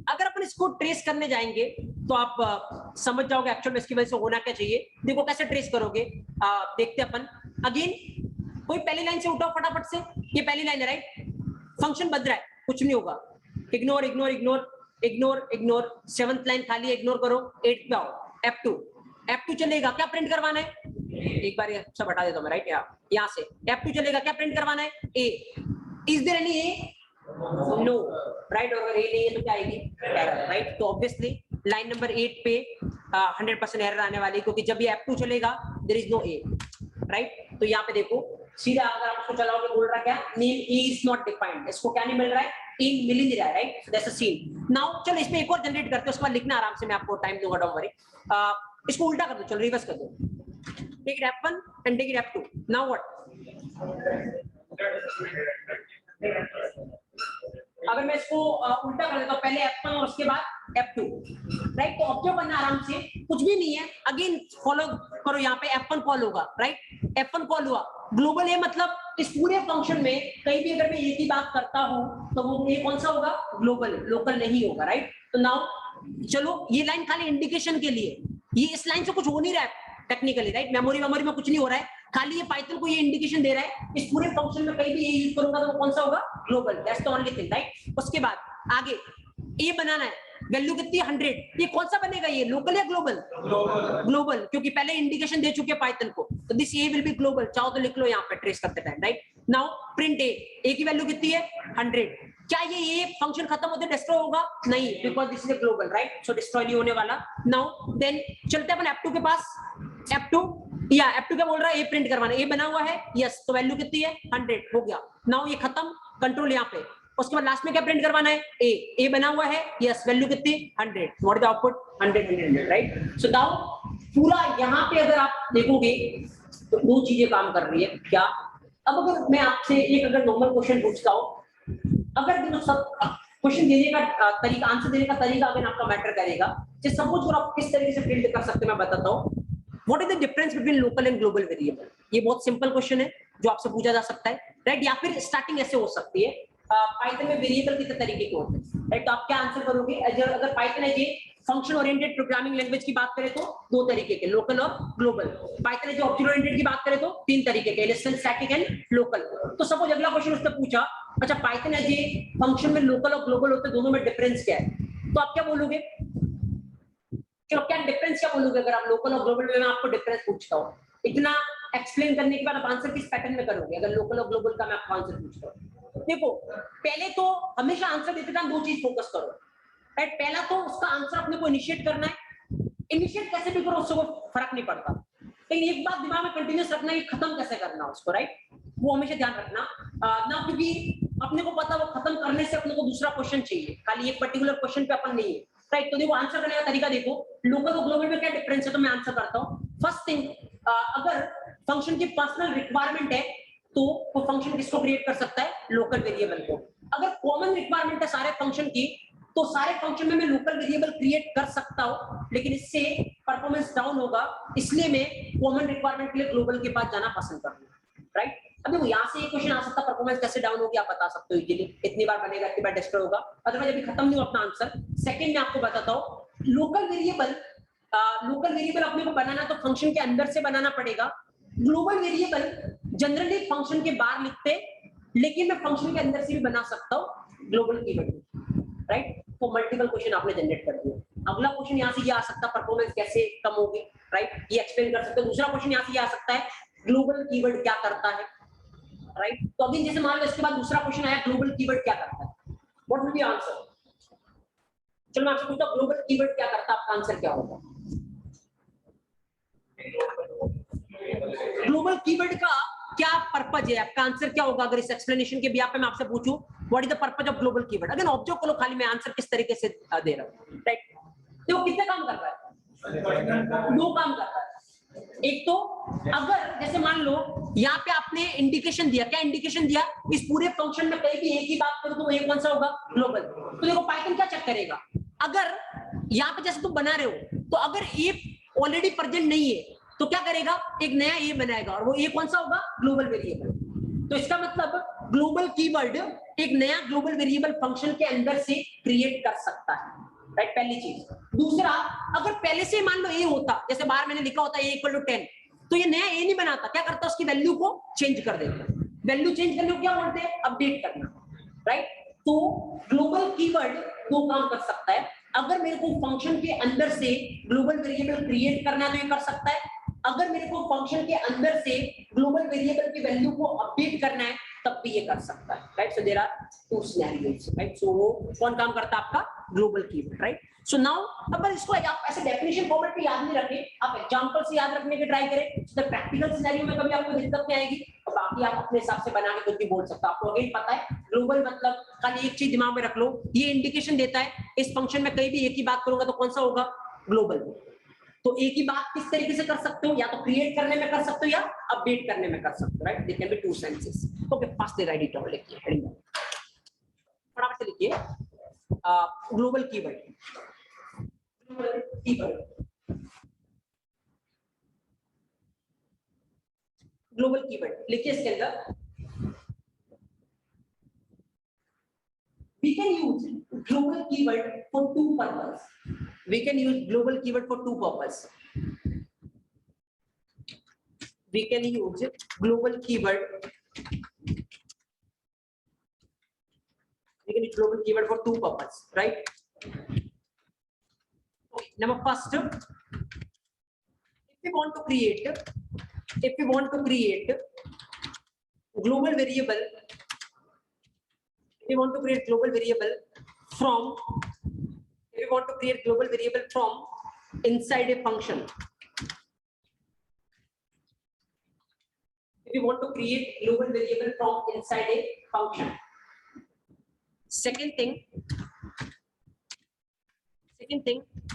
अगर अपन इसको ट्रेस करने जाएंगे तो आप समझ जाओगे एक्चुअल में इसकी वजह से होना क्या चाहिए। देखो कैसे ट्रेस करोगे, देखते अपन। अगेन कोई पहली लाइन से उठाओ फटाफट से, ये पहली लाइन है राइट, फंक्शन बदल रहा है, कुछ नहीं होगा, ignore ignore ignore ignore ignore, 7th line खाली इग्नोर करो, 8 पे आओ, F2 चलेगा, क्या प्रिंट करवाना है, एक बार ये सब हटा देता हूं मैं राइट, यहाँ से F2 चलेगा, क्या प्रिंट करवाना है, A, is there any A, no right, और अगर A नहीं है तो क्या आएगी, एरर राइट। तो ऑब्वियसली लाइन नंबर 8 पे 100% एरर आने वाली, क्योंकि जब ये F2 चलेगा there is no A right. तो यहाँ पे देखो सीधा अगर आप उसको चलाओगे, बोल रहा क्या, name A is not defined, इसको क्या नहीं मिल रहा है, इन मिल नहीं रहा है right, so that's a scene. Now चलो इसमें एक और जनरेट करते हैं, उसके बाद लिखना आराम से, मैं आपको टाइम दूंगा, डोंट वरी। इसको उल्टा कर दो, चलो रिवर्स कर दो, take it F1 and take it F2, now what, अगर मैं इसको उल्टा कर देता हूं, पहले F1 और उसके बाद F2 राइट। तो ऑब्जर्व करना आराम से, कुछ भी नहीं है, अगेन फॉलो करो, यहाँ पे F1 कॉल होगा राइट, F1 कॉल हुआ, ग्लोबल है मतलब इस पूरे फंक्शन में कहीं भी अगर मैं ये की बात करता हूं तो वो ये कौन सा होगा, ग्लोबल, लोकल नहीं होगा राइट। तो नाउ चलो ये लाइन खाली इंडिकेशन के लिए, ये इस लाइन से कुछ हो नहीं रहा है टेक्निकली राइट, मेमोरी में कुछ नहीं हो रहा है, खाली ये पाइथन को ये इंडिकेशन दे रहा है, इस पूरे फंक्शन में कहीं भी ये यूज करूंगा तो वो कौन सा होगा, global, that's the only thing right. उसके बाद आगे ये बनाना है, वैल्यू कितनी है 100, ये कौन सा बनेगा, ये लोकल या ग्लोबल, ग्लोबल, क्योंकि पहले इंडिकेशन दे चुके हैं पाइथन को, तो this A will be global, चाहो तो लिख लो यहाँ पे ट्रेस करते टाइम राइट। नाउ प्रिंट ए की वैल्यू कितनी है 100, क्या ये फंक्शन खत्म होते डिस्ट्रॉय होगा, नहीं, because this is a global right, so destroy नहीं होने वाला। नाउ देन चलते हैं अपन F2 के पास, F2 क्या बोल रहा है, ए प्रिंट करवाना, ए बना हुआ है, यस, तो वैल्यू कितनी है 100, हो गया। नाउ ये खत्म, कंट्रोल यहाँ पे, उसके बाद लास्ट में क्या प्रिंट करवाना है, ए बना हुआ है, यस, वैल्यू कितनी 100, what is the output 100 right. So now पूरा यहाँ पे अगर आप देखोगे तो दो चीजें काम कर रही है, क्या, अब अगर मैं आपसे एक अगर नॉर्मल क्वेश्चन पूछता हूँ, अगर देखो सब क्वेश्चन देने का तरीका, आंसर देने का तरीका अगर आपका मैटर करेगा, जैसे सपोज आप किस तरीके से प्रिंट कर सकते हैं मैं बताता हूँ। What is the difference between local and global variable, ये बहुत सिंपल क्वेश्चन है जो आपसे पूछा जा सकता है राइट, या फिर स्टार्टिंग ऐसे हो सकती है, पाइथन में वेरिएबल कितने तरीके के होते हैं राइट, तो आप क्या आंसर करोगे, अगर पाइथन है ये फंक्शन ओरिएंटेड प्रोग्रामिंग लैंग्वेज की बात करें तो दो तरीके के, लोकल और ग्लोबल, पाइथन है जो ऑब्जेक्ट ओरिएंटेड की बात करें तो तीन तरीके के, इंस्टेंस, स्टैटिक एंड लोकल। तो सपोज अगला क्वेश्चन उसने पूछा, अच्छा पाइथन है ये फंक्शन में लोकल और ग्लोबल होते हैं, दोनों में डिफरेंस क्या है, तो आप क्या बोलोगे, चलो क्या डिफरेंस क्या बोलोगे, अगर आप लोकल और ग्लोबल में मैं आपको डिफरेंस पूछता हूँ, इतना एक्सप्लेन करने के बाद आप आंसर किस पैटर्न में करोगे, अगर लोकल और ग्लोबल का मैं आपको आंसर पूछता हूँ। देखो पहले तो हमेशा आंसर देते टाइम दो चीज फोकस करो राइट, पहला तो उसका आंसर अपने को इनिशिएट करना है, इनिशिएट कैसे भी करो उससे कोई फर्क नहीं पड़ता, लेकिन एक बात दिमाग में कंटिन्यूस रखना है, खत्म कैसे करना उसको राइट, वो हमेशा ध्यान रखना ना, क्योंकि अपने को पता वो खत्म करने से अपने को दूसरा क्वेश्चन चाहिए, खाली एक पर्टिकुलर क्वेश्चन पे अपन नहीं है राइट। तो देखो आंसर करने का तरीका देखो, लोकल और ग्लोबल में क्या डिफरेंस है, तो मैं आंसर करता हूँ। फर्स्ट थिंग, अगर फंक्शन की पर्सनल रिक्वायरमेंट है तो वो फंक्शन किसको क्रिएट कर सकता है, लोकल वेरिएबल को। अगर कॉमन रिक्वायरमेंट है सारे फंक्शन की तो सारे फंक्शन में मैं लोकल वेरिएबल क्रिएट कर सकता हूँ, लेकिन इससे परफॉर्मेंस डाउन होगा, इसलिए मैं कॉमन रिक्वायरमेंट के लिए ग्लोबल के पास जाना पसंद करूंगा राइट। अब देखो यहाँ से ये क्वेश्चन आ सकता है, परफॉर्मेंस कैसे डाउन होगी आप बता सकते हो इजीली, इतनी बार बनेगा इतनी बार डिस्ट्रॉय होगा, अदरवाइज अभी खत्म नहीं हुआ अपना आंसर। सेकंड में आपको बताता हूँ, लोकल वेरिएबल अपने को बनाना तो फंक्शन के अंदर से बनाना पड़ेगा, ग्लोबल वेरिएबल जनरली फंक्शन के बाहर लिखते, लेकिन मैं फंक्शन के अंदर से भी बना सकता हूँ ग्लोबल कीवर्ड राइट। तो मल्टीपल क्वेश्चन आपने जनरेट कर दिया। अगला क्वेश्चन यहाँ से ये आ सकता है, परफॉर्मेंस कैसे कम होगी राइट, ये एक्सप्लेन कर सकते हो। दूसरा क्वेश्चन यहाँ से ये आ सकता है, ग्लोबल कीवर्ड क्या करता है राइट। तो अभी जैसे मान लो इसके बाद दूसरा क्वेश्चन आया, ग्लोबल कीवर्ड क्या करता है, व्हाट विल बी आंसर। चलो मैं आपसे पूछता हूँ ग्लोबल कीवर्ड क्या करता है, आपका आंसर क्या होगा। ग्लोबल कीवर्ड का क्या पर्पज है, आपका आंसर क्या होगा अगर इस एक्सप्लेनेशन के बिहाफ पे मैं आपसे पूछूं what is the purpose of global keyword. अगर ऑब्जेक्ट को खाली मैं आंसर किस तरीके से दे रहा हूं राइट। तो कितने काम कर रहा है, दो काम कर रहा है। एक तो अगर जैसे मान लो यहाँ पे आपने इंडिकेशन दिया, क्या इंडिकेशन दिया, इस पूरे फंक्शन में कहीं भी एक ही बात करो तो एक कौन सा होगा, ग्लोबल। तो देखो पाइथन क्या चेक करेगा, अगर यहाँ पे जैसे तुम बना रहे हो तो अगर ए ऑलरेडी प्रेजेंट नहीं है तो क्या करेगा, एक नया ए बनाएगा और वो ए कौन सा होगा, ग्लोबल वेरिएबल। तो इसका मतलब ग्लोबल कीवर्ड एक नया ग्लोबल वेरिएबल फंक्शन के अंदर से क्रिएट कर सकता है राइट, पहली चीज। दूसरा, अगर पहले से मान लो ए होता, जैसे बाहर मैंने लिखा होता ए इक्वल टू 10, तो ये नया ए नहीं बनाता, क्या करता, उसकी वैल्यू को चेंज कर देता। वैल्यू चेंज करने को क्या बोलते हैं? अपडेट करना, राइट? तो ग्लोबल कीवर्ड दो काम कर सकता है। अगर मेरे को फंक्शन के अंदर से ग्लोबल वेरिएबल क्रिएट करना है तो ये कर सकता है। अगर मेरे को फंक्शन के अंदर से ग्लोबल वेरिएबल की वैल्यू को अपडेट करना है तब भी ये कर सकता है, right? So there are two scenarios, right? सो वो कौन काम करता है? आपका global keyword, right? So now अगर इसको आप ऐसे डेफिनेशन फॉर्मेट पे याद नहीं रखें, आप एग्जांपल से याद रखने की ट्राई करें, तो प्रैक्टिकल सिनेरियो में कभी आपको दिक्कत नहीं आएगी और बाकी आप अपने हिसाब से बना के कुछ भी बोल सकते हो। आपको अगेन पता है ग्लोबल मतलब, खाली एक चीज दिमाग में रख लो, ये इंडिकेशन देता है इस फंक्शन में कहीं भी एक ही बात करूंगा तो कौन सा होगा? ग्लोबल। तो एक ही बात किस तरीके से कर सकते हो? या तो क्रिएट करने में कर सकते हो या अपडेट करने में कर सकते हो, right? There can be two senses. Okay, first write it down, लिखिए हेडिंग फटाफट से लिखिए, ग्लोबल कीवर्ड। ग्लोबल कीवर्ड लिखिए इसके अंदर। We can use global keyword for two purposes. We can use global keyword for two purposes. We can use global keyword. We can use global keyword for two purposes, right? Okay, number first, if we want to create global variable, if we want to create global variable from inside a function, if you want to create global variable from inside a function. Second thing,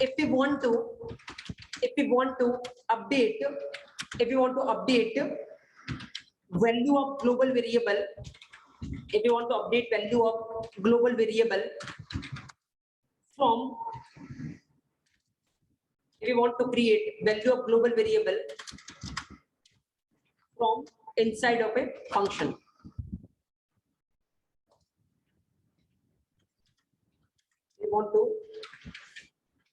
if we want to update value of global variable, if you want to update value of global variable from, if you want to create value of global variable from inside of a function, we want to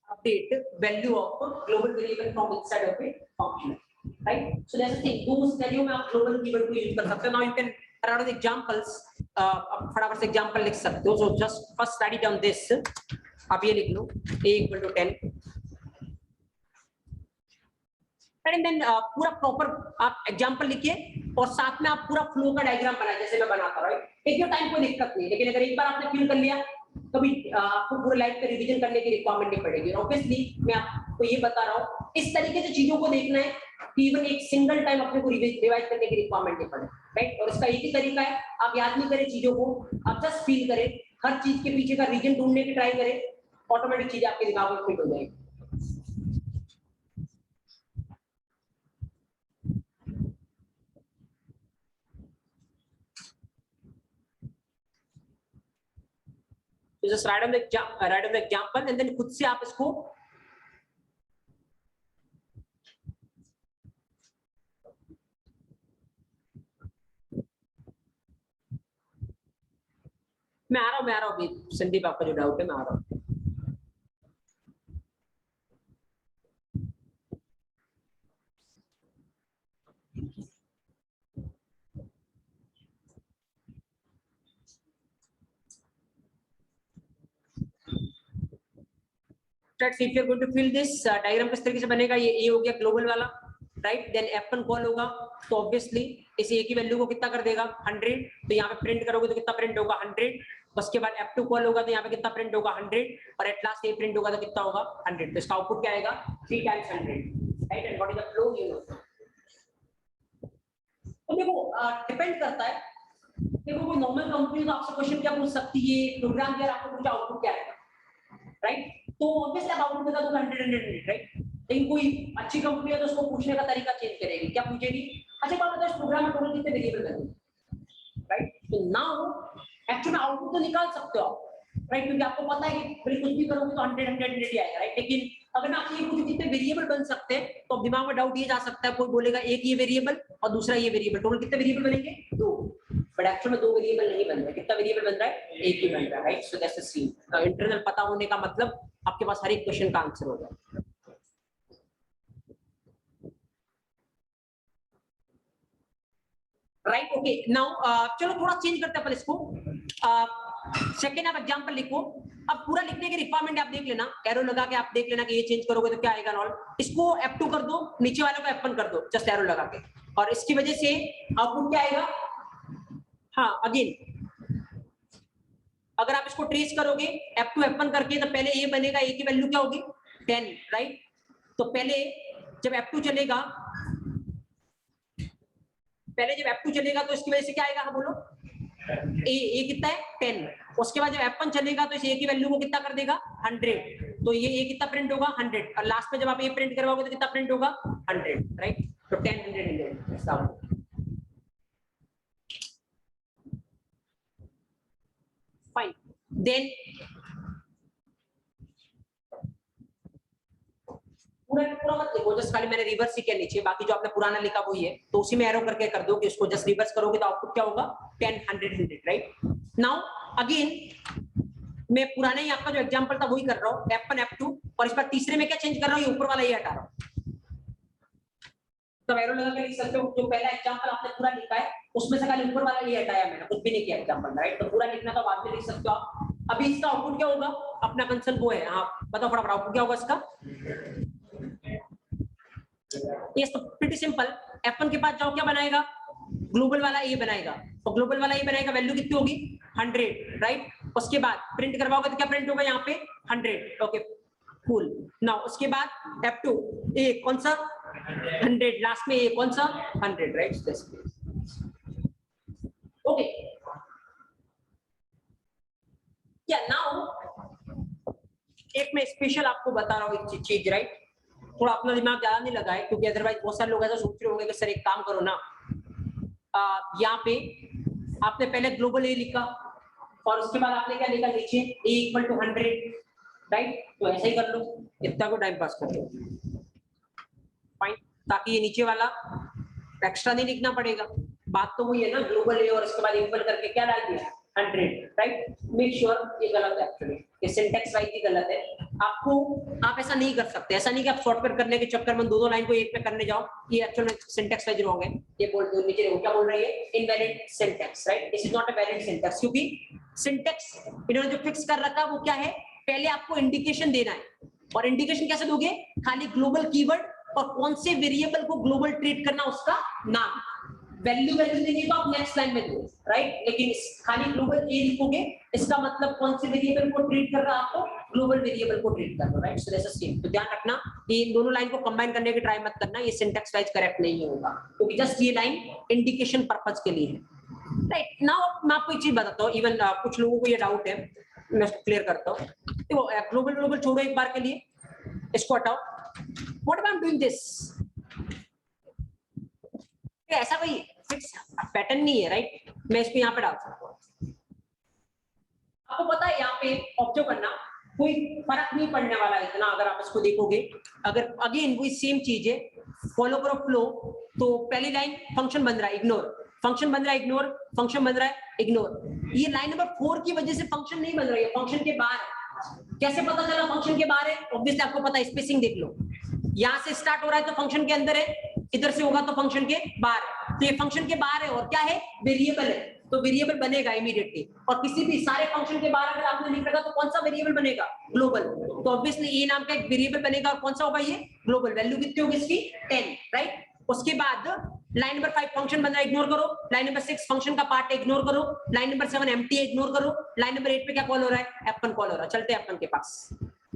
update value of global variable from inside of a function, right? So that's the thing, दो scenario में आप global keyword को use कर सकते हो. Now you can write down examples, फटाफट से example लिख सकते हो. So just first write down this, आप ये लिख लो a equal to 10, and then पूरा प्रॉपर आप एग्जांपल लिखिए और साथ में आप पूरा फ्लो का डायग्राम बनाइए जैसे मैं बनाता हूं, राइट? एक टाइम कोई दिक्कत नहीं, लेकिन अगर एक बार आपने फिल कर लिया कभी आपको पूरे लाइफ का रिवीजन करने की रिक्वायरमेंट नहीं पड़ेगी। ऑब्वियसली मैं आपको ये बता रहा हूँ, इस तरीके से चीजों को देखना है कि इवन एक सिंगल टाइम अपने को रिवाइज करने की रिक्वायरमेंट नहीं पड़े, राइट? और इसका एक ही तरीका है, आप याद नहीं करें चीजों को, आप जस्ट फील करें, हर चीज के पीछे का रीजन ढूंढने की ट्राई करें, ऑटोमेटिक चीजें आपके दिमाग में फिट हो जाएगी। तो just write down the example and then खुद से आप इसको मैं आ रहा हूँ अभी संदीप, आपका जो डाउट है मैं आ रहा हूँ। If you're going to fill this diagram किस तरीके से बनेगा, ये हो गया ग्लोबल वाला, राइट? देन F1 कॉल होगा तो ऑब्वियसली इस A की वैल्यू को कितना कर देगा 100, तो यहाँ पे प्रिंट करोगे तो कितना प्रिंट होगा 100। उसके बाद F2 कॉल होगा तो यहाँ पे कितना प्रिंट होगा 100, और एट लास्ट A प्रिंट होगा तो कितना होगा 100। तो इसका आउटपुट क्या आएगा 3 times 100, right? And what is the flow, you know. तो देखो डिपेंड करता है, देखो कोई नॉर्मल कंपनी तो आपसे क्वेश्चन क्या पूछ सकती है, प्रोग्राम क्या आपको पूछा आउटपुट क्या आएगा, राइट? तो ऑब्वियसली आप आउटपुट बता दोगे 100, राइट? लेकिन कोई अच्छी कंपनी है तो उसको पूछने का तरीका चेंज करेगी, क्या पूछेगी, अच्छा बात बताओ इस प्रोग्राम में टोटल कितने वेरिएबल हैं, राइट? तो नाउ एक्चुअली आउटपुट तो निकाल सकते हो आप, राइट? क्योंकि आपको पता है कि फिर कुछ भी करोगे तो 100 ही आएगा, राइट? लेकिन अगर मैं आपसे ये पूछूं कितने वेरिएबल बन सकते हैं, तो अब दिमाग में डाउट ये जा सकता है, कोई बोलेगा एक ये वेरिएबल और दूसरा ये वेरिएबल, टोटल कितने वेरिएबल बनेंगे 2, बट एक्चुअली में 2 वेरिएबल नहीं बन रहे, कितना वेरिएबल बन रहा है, एक ही बन रहा है, right? So that's the scene. Internal पता होने का मतलब आपके पास हर एक क्वेश्चन का आंसर हो जाए। राइट ओके नाउ चलो थोड़ा चेंज करते हैं अपन इसको सेकेंड आप एग्जांपल लिखो अब पूरा लिखने की रिक्वायरमेंट आप देख लेना एरो लगा के आप देख लेना कि ये चेंज करोगे तो क्या आएगा नॉल इसको F2 कर दो नीचे वाले को F1 कर दो जस्ट एरो लगा के और इसकी वजह से आउटपुट क्या आएगा हाँ अगेन अगर आप इसको ट्रेस करोगे F2 F1 करके तो पहले ये बनेगा ए की वैल्यू क्या होगी 10 राइट तो पहले जब F2 चलेगा तो इसकी वजह से क्या आएगा बोलो ए कितना है 10 उसके बाद जब F1 चलेगा तो इस ए की वैल्यू को कितना कर देगा 100 तो ये ए कितना प्रिंट होगा 100 और लास्ट में जब आप ए प्रिंट करवाओगे तो कितना प्रिंट होगा 100 राइट तो 10 100 फाइन देन पूरा मत लिखो जस्ट खाली मैंने रिवर्स ही किया नीचे बाकी जो आपने पुराना लिखा वही है तो उसी में एरो करके कर दो कि उसको जस्ट रिवर्स करोगे तो आउटपुट क्या होगा 10 100 100 राइट नाउ अगेन मैं पुराना ही आपका जो एग्जांपल था वही कर रहा हूं F1 F2 और इस बार तीसरे में क्या चेंज कर रहा हूं ये ऊपर वाला ये हटा रहा हूं तो एरो लगा के लिख सकते हो जो पहला एग्जांपल आपने पूरा लिखा है उसमें से खाली ऊपर वाला ये हटाया मैंने कुछ भी नहीं किया एग्जांपल राइट तो पूरा लिखना तो बाद में लिख सकते हो आप अभी इसका आउटपुट क्या होगा अपना कंसर्न वो है हां बताओ फटाफट आउटपुट क्या होगा इसका ये तो प्रीटी सिंपल F1 के पास जाओ क्या बनाएगा ग्लोबल वाला ये बनाएगा और ग्लोबल वाला ये बनाएगा वैल्यू कितनी होगी 100 राइट उसके बाद प्रिंट करवाओगे तो क्या प्रिंट होगा यहाँ पे 100 ओके कूल नाउ उसके बाद F2 ए कौन सा 100 लास्ट में ये कौन सा 100 राइट ओके क्या नाउ एक मैं स्पेशल आपको बता रहा हूँ एक चीज राइट थोड़ा अपना दिमाग ज्यादा नहीं लगाए क्योंकि अदरवाइज बहुत सारे लोग ऐसा सोच रहे होंगे कि सर एक काम करो ना यहाँ पे आपने पहले ग्लोबल ए लिखा और उसके बाद आपने क्या लिखा नीचे ए इक्वल टू 100 राइट तो ऐसा ही कर लो इतना को टाइम पास कर लो फाइन ताकि ये नीचे वाला एक्स्ट्रा नहीं लिखना पड़ेगा बात तो वही है ना ग्लोबल ए और उसके बाद इक्वल करके क्या डाल दिया 100 राइट मेक श्योर ये गलत है एक्चुअली ये सिंटेक्स वाइज ही गलत है आपको आप ऐसा नहीं कर सकते ऐसा नहीं कि आप शॉर्टकट करने के चक्कर में दो लाइन को एक पे करने जाओ ये एक्चुअल में सिंटेक्स वाइज रॉन्ग है ये बोल दो नीचे देखो क्या बोल रही है invalid syntax right this is not a valid syntax क्योंकि सिंटेक्स इन्होंने जो फिक्स कर रखा है वो क्या है पहले आपको इंडिकेशन देना है और इंडिकेशन कैसे दोगे खाली ग्लोबल कीवर्ड और कौन से वेरिएबल को ग्लोबल ट्रीट करना उसका नाम वैल्यू देंगे तो आप नेक्स्ट लाइन में दो राइट लेकिन खाली ग्लोबल ए लिखोगे इसका मतलब कौन से वेरिएबल को ट्रीट कर रहा है आपको ग्लोबल वेरिएबल को ट्रीट कर रहा राइट सो दैट्स सेम तो ध्यान रखना कि इन दोनों लाइन को कंबाइन करने की ट्राई मत करना ये सिंटेक्स वाइज करेक्ट नहीं होगा क्योंकि जस्ट ये लाइन इंडिकेशन पर्पस के लिए है राइट नाउ मैं आपको एक चीज बताता हूँ इवन कुछ लोगों को ये डाउट है मैं इसको क्लियर करता हूँ देखो ग्लोबल छोड़ो एक बार के लिए इसको हटाओ what I am doing this ऐसा कोई फिक्स पैटर्न नहीं है राइट मैं इसको यहाँ पे डाल सकता हूँ आपको पता है यहाँ पे ऑब्जर्व करना कोई फर्क नहीं पड़ने वाला इतना अगर आप इसको देखोगे अगर अगेन वही सेम चीज है फॉलो करो फ्लो तो पहली लाइन फंक्शन बन रहा है इग्नोर फंक्शन बन रहा है इग्नोर फंक्शन बन रहा है इग्नोर ये लाइन नंबर 4 की वजह से फंक्शन नहीं बन रही है फंक्शन के बाहर कैसे पता चला फंक्शन के बाहर है ऑब्वियसली आपको पता है स्पेसिंग देख लो यहाँ से स्टार्ट हो रहा है तो फंक्शन के अंदर है इधर से होगा तो फंक्शन के बाहर है तो ये फंक्शन के बाहर है और क्या है वेरिएबल है तो वेरिएबल बनेगा इमीडिएटली और किसी भी सारे फंक्शन के बाहर अगर आपने लिख रखा तो कौन सा वेरिएबल बनेगा ग्लोबल तो ऑब्वियसली ए नाम का एक वेरिएबल बनेगा और कौन सा होगा ये ग्लोबल वैल्यू कितनी होगी इसकी 10 राइट उसके बाद लाइन नंबर 5 फंक्शन बन रहा है इग्नोर करो लाइन नंबर 6 फंक्शन का पार्ट इग्नोर करो लाइन नंबर 7 एम्प्टी है इग्नोर करो लाइन नंबर 8 पे क्या कॉल हो रहा है F1 कॉल हो रहा है चलते हैं F1 के पास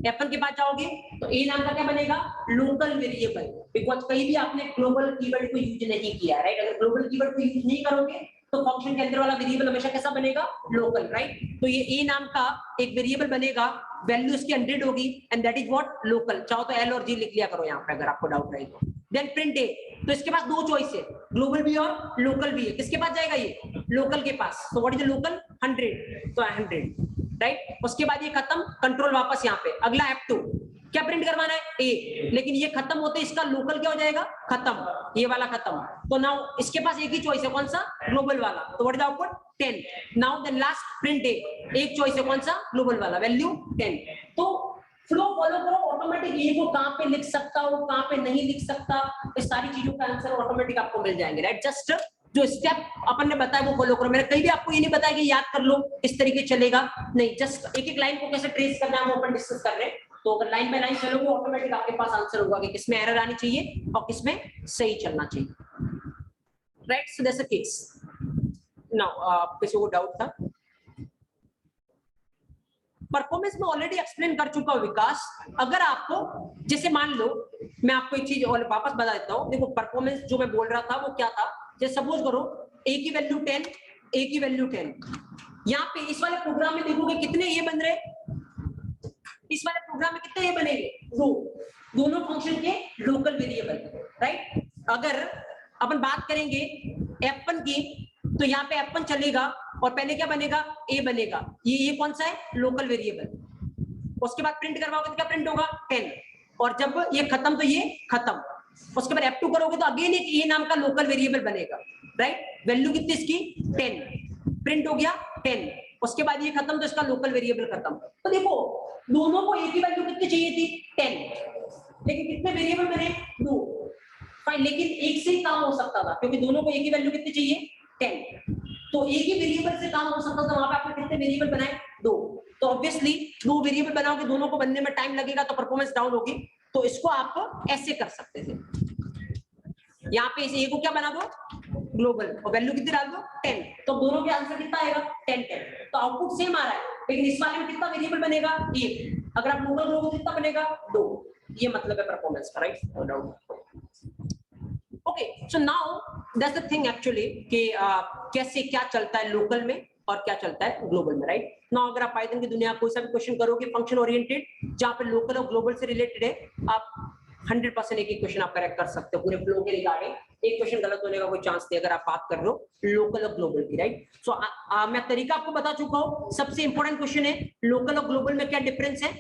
F1 के पास जाओगे तो ए नाम का क्या बनेगा लोकल वेरिएबल बिकॉज़ कहीं भी आपने ग्लोबल कीवर्ड को यूज नहीं किया राइट अगर ग्लोबल कीवर्ड को यूज नहीं करोगे तो फंक्शन के अंदर वाला वेरिएबल हमेशा कैसा बनेगा लोकल राइट तो ये ए नाम का एक वेरिएबल बनेगा वैल्यू इसकी 100 होगी and that is what local चाहो तो एल और जी लिख लिया करो यहाँ पे अगर आपको डाउट रहे तो देन प्रिंट ए तो इसके पास दो चॉइस है ग्लोबल भी और लोकल भी है किसके पास जाएगा ये लोकल के पास तो व्हाट इज द लोकल 100 तो 100 राइट उसके बाद ये खत्म कंट्रोल वापस यहाँ पे अगला F2 क्या प्रिंट करवाना है ए लेकिन ये खत्म होते इसका लोकल क्या हो जाएगा खत्म ये वाला खत्म तो नाउ इसके पास एक ही चॉइस है कौन सा ग्लोबल वाला तो what is output 10 now then last print a एक चॉइस है कौन सा ग्लोबल वाला वैल्यू 10 तो फ्लो फॉलो करो ऑटोमेटिक ये को कहां पे लिख सकता हूं कहां पे नहीं लिख सकता इस सारी चीजों का आंसर ऑटोमेटिक आपको मिल जाएंगे राइट जस्ट जो स्टेप अपन ने बताया वो फॉलो करो। मैंने कहीं भी आपको ये नहीं बताया कि याद कर लो इस तरीके चलेगा, नहीं, जस्ट एक एक लाइन को कैसे ट्रेस करना है वो अपन डिस्कस कर रहे हैं। तो अगर लाइन बाय लाइन चलोगे ऑटोमेटिक आपके पास आंसर होगा कि किसमें एरर आनी चाहिए और किसमें सही चलना चाहिए, right. So that's a case. Now किसी को डाउट था? परफॉर्मेंस में ऑलरेडी एक्सप्लेन कर चुका हूं विकास। अगर आपको जैसे मान लो, मैं आपको एक चीज और वापस बता देता हूं। देखो परफॉर्मेंस जो मैं बोल रहा था वो क्या था, जैसे सपोज करो ए की वैल्यू 10, ए की वैल्यू 10। यहाँ पे इस वाले प्रोग्राम में देखोगे कितने ये बन रहे, इस वाले प्रोग्राम में कितने ये बनेंगे, दो, दोनों फंक्शन के लोकल वेरिएबल, राइट। अगर अपन बात करेंगे F1 की, तो यहाँ पे F1 चलेगा और पहले क्या बनेगा, ए बनेगा। ये कौन सा है, लोकल वेरिएबल। उसके बाद प्रिंट करवाओगे तो क्या प्रिंट होगा, 10। और जब ये खत्म तो ये खत्म। उसके बाद F2 करोगे तो अगेन एक ए नाम का लोकल वेरिएबल बनेगा, राइट। वैल्यू कितनी इसकी, 10, प्रिंट हो गया 10। उसके बाद ये खत्म तो इसका लोकल वेरिएबल खत्म। तो देखो दोनों को एक ही वैल्यू कितनी चाहिए थी, 10, लेकिन कितने वेरिएबल बने, 2। फाइन, लेकिन एक से ही काम हो सकता था क्योंकि दोनों को एक ही वैल्यू कितनी चाहिए, 10। तो एक ही वेरिएबल से काम हो सकता था, वहां पे आपने कितने वेरिएबल बनाए, 2। तो ऑब्वियसली 2 वेरिएबल बनाओगे, दोनों को बनने में टाइम लगेगा तो परफॉर्मेंस डाउन होगी। तो इसको आप ऐसे कर सकते थे, यहाँ पे इस ए को क्या बना दो, ग्लोबल, और वैल्यू कितनी डाल दो, 10। तो दोनों के आंसर कितना आएगा, 10 10। तो आउटपुट सेम आ रहा है, लेकिन इस वाले में कितना वेरिएबल बनेगा, 1। अगर आप ग्लोबल करोगे कितना बनेगा, 2। ये मतलब है परफॉर्मेंस का, right. No doubt. Okay, so now that's the thing actually कि कैसे क्या चलता है लोकल में और क्या चलता है ग्लोबल में, राइट। नाउ अगर आप पाइथन की दुनिया कोई सा भी क्वेश्चन करोगे फंक्शन ओरिएंटेड जहां पे लोकल और ग्लोबल से रिलेटेड है, आप 100% एक क्वेश्चन आप करेक्ट कर सकते हो पूरे फ्लो के रिगार्डिंग। एक क्वेश्चन गलत होने का कोई चांस नहीं अगर आप बात कर रहे हो लोकल और ग्लोबल की, राइट। सो मैं तरीका आपको बता चुका हूँ। सबसे इंपॉर्टेंट क्वेश्चन है लोकल और ग्लोबल में क्या डिफरेंस है,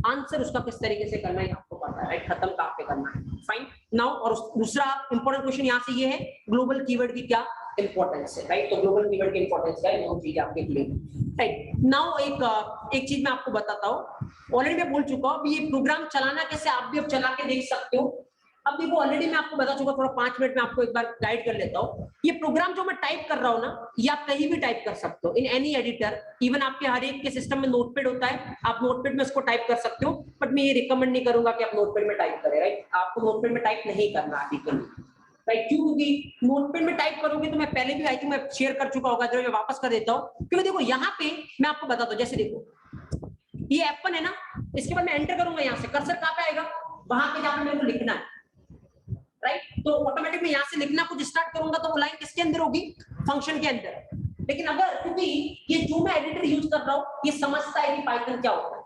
आंसर उसका किस तरीके से करना है आपको पता है, राइट। खत्म कहाँ पे करना है, फाइन। नाउ और दूसरा इंपॉर्टेंट क्वेश्चन यहाँ से ये है ग्लोबल कीवर्ड की क्या इंपॉर्टेंस है, राइट। तो ग्लोबल कीवर्ड की इंपॉर्टेंस क्या है, वो चीज आपके लिए, राइट। नाउ एक चीज मैं आपको बताता हूँ, ऑलरेडी मैं बोल चुका हूँ ये प्रोग्राम चलाना कैसे आप भी अब चला के देख सकते हो। अब देखो ऑलरेडी मैं आपको बता चुका, थोड़ा 5 मिनट में आपको एक बार गाइड कर लेता हूँ। ये प्रोग्राम जो मैं टाइप कर रहा हूँ ना, ये आप कहीं भी टाइप कर सकते हो इन एनी एडिटर। इवन आपके हर एक के सिस्टम में नोटपैड होता है, आप नोटपैड में इसको टाइप कर सकते हो, बट मैं ये रिकमेंड नहीं करूंगा कि आप नोटपैड में टाइप करें, राइट। आपको नोटपैड में टाइप नहीं करना अभी के लिए, राइट। क्यों, क्योंकि नोटपैड में टाइप करोगे तो मैं पहले भी आई थिंक मैं शेयर कर चुका होगा, जो मैं वापस कर देता हूँ। क्योंकि देखो यहाँ पे मैं आपको बताता हूँ, जैसे देखो ये F1 है ना, इसके बाद मैं एंटर करूंगा, यहाँ से कर्सर कहाँ पे आएगा, वहां पे जहां मेरे को लिखना है, राइट। तो ऑटोमेटिक मैं यहाँ से लिखना कुछ स्टार्ट करूंगा तो वो लाइन किसके अंदर होगी, फंक्शन के अंदर। लेकिन अगर क्योंकि ये जो मैं एडिटर यूज कर रहा हूँ ये समझता है कि पाइथन क्या होता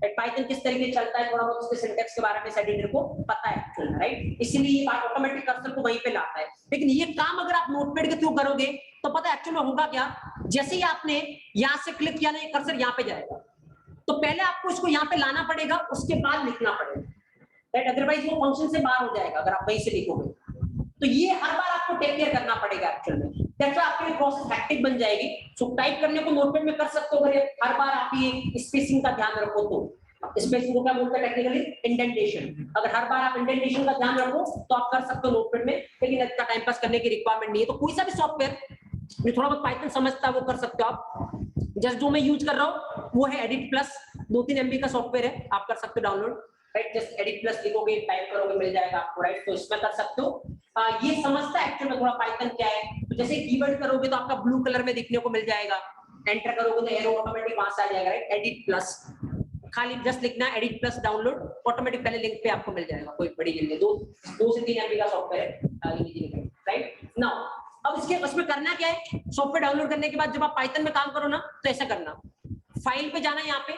है, पाइथन किस तरीके चलता है, थोड़ा बहुत उसके सिंटैक्स के बारे में इस एडिटर को पता है, राइट। इसलिए ये बात ऑटोमेटिक कर्सर को वहीं पे लाता है। लेकिन ये काम अगर आप नोटपैड के थ्रू करोगे तो पता है एक्चुअली होगा क्या, जैसे ही आपने यहाँ से क्लिक किया ना ये कर्सर यहाँ पे जाएगा, तो पहले आपको इसको यहाँ पे लाना पड़ेगा, उसके बाद लिखना पड़ेगा, राइट। अदरवाइज वो फंक्शन से बाहर हो जाएगा अगर आप वहीं से लिखोगे। तो ये हर बार आपको टेक केयर करना पड़ेगा एक्चुअल में, दैट्स व्हाई आपके प्रोसेस हेक्टिक बन जाएगी। सो टाइप करने को नोटपैड में कर सकते हो, अगर हर बार आप ये स्पेसिंग का ध्यान रखो तो। स्पेसिंग को क्या बोलते हैं टेक्निकली, इंडेंटेशन। अगर हर बार आप इंडेंटेशन का ध्यान रखो तो आप कर सकते हो नोटपैड में, लेकिन इतना टाइम पास करने की रिक्वायरमेंट नहीं है। तो कोई सा भी सॉफ्टवेयर जो थोड़ा बहुत पाइथन समझता है वो कर सकते हो आप। जस्ट जो मैं यूज कर रहा हूँ वो है एडिट प्लस, 2-3 MB का सॉफ्टवेयर है, आप कर सकते हो download, right. Just edit plus लिखोगे, टाइप करोगे, मिल जाएगा आपको, राइट। तो इसमें कर सकते हो। ये समझता है एक्चुअली में थोड़ा पाइथन क्या है। तो जैसे कीवर्ड करोगे तो आपका ब्लू कलर में दिखने को मिल जाएगा, एंटर करोगे तो एरो ऑटोमेटिक वहां से आ जाएगा, राइट। एडिट प्लस खाली जस्ट लिखना है, एडिट प्लस डाउनलोड, ऑटोमेटिक पहले लिंक पे आपको मिल जाएगा, कोई बड़ी जल्दी 2 से 3 MB का सॉफ्टवेयर है, राइट। नाउ अब इसके उसमें करना क्या है, सॉफ्टवेयर डाउनलोड करने के बाद जब आप पाइथन में काम करो ना तो ऐसा करना, फाइल पे जाना यहाँ पे,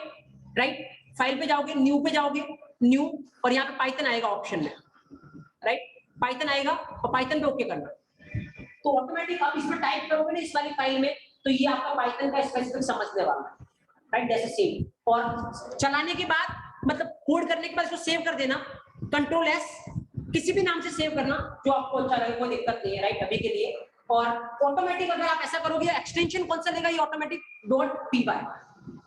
राइट। फाइल पे जाओगे, न्यू पे जाओगे, न्यू, और यहाँ पे पाइथन आएगा ऑप्शन में, राइट। पाइथन आएगा और पाइथन पे ओके करना। तो ऑटोमेटिक आप इसमें टाइप करोगे ना इस वाली फाइल में, तो ये आपका पाइथन का स्पेसिफिक समझने वाला है, राइट। जैसे सेव, और चलाने के बाद मतलब कोड करने के बाद इसको सेव कर देना, Ctrl+S, किसी भी नाम से सेव करना जो आपको अच्छा लगे, कोई दिक्कत नहीं है, राइट, अभी के लिए। और ऑटोमेटिक अगर आप ऐसा करोगे, एक्सटेंशन कौन सा लेगा, ये ऑटोमेटिक .py,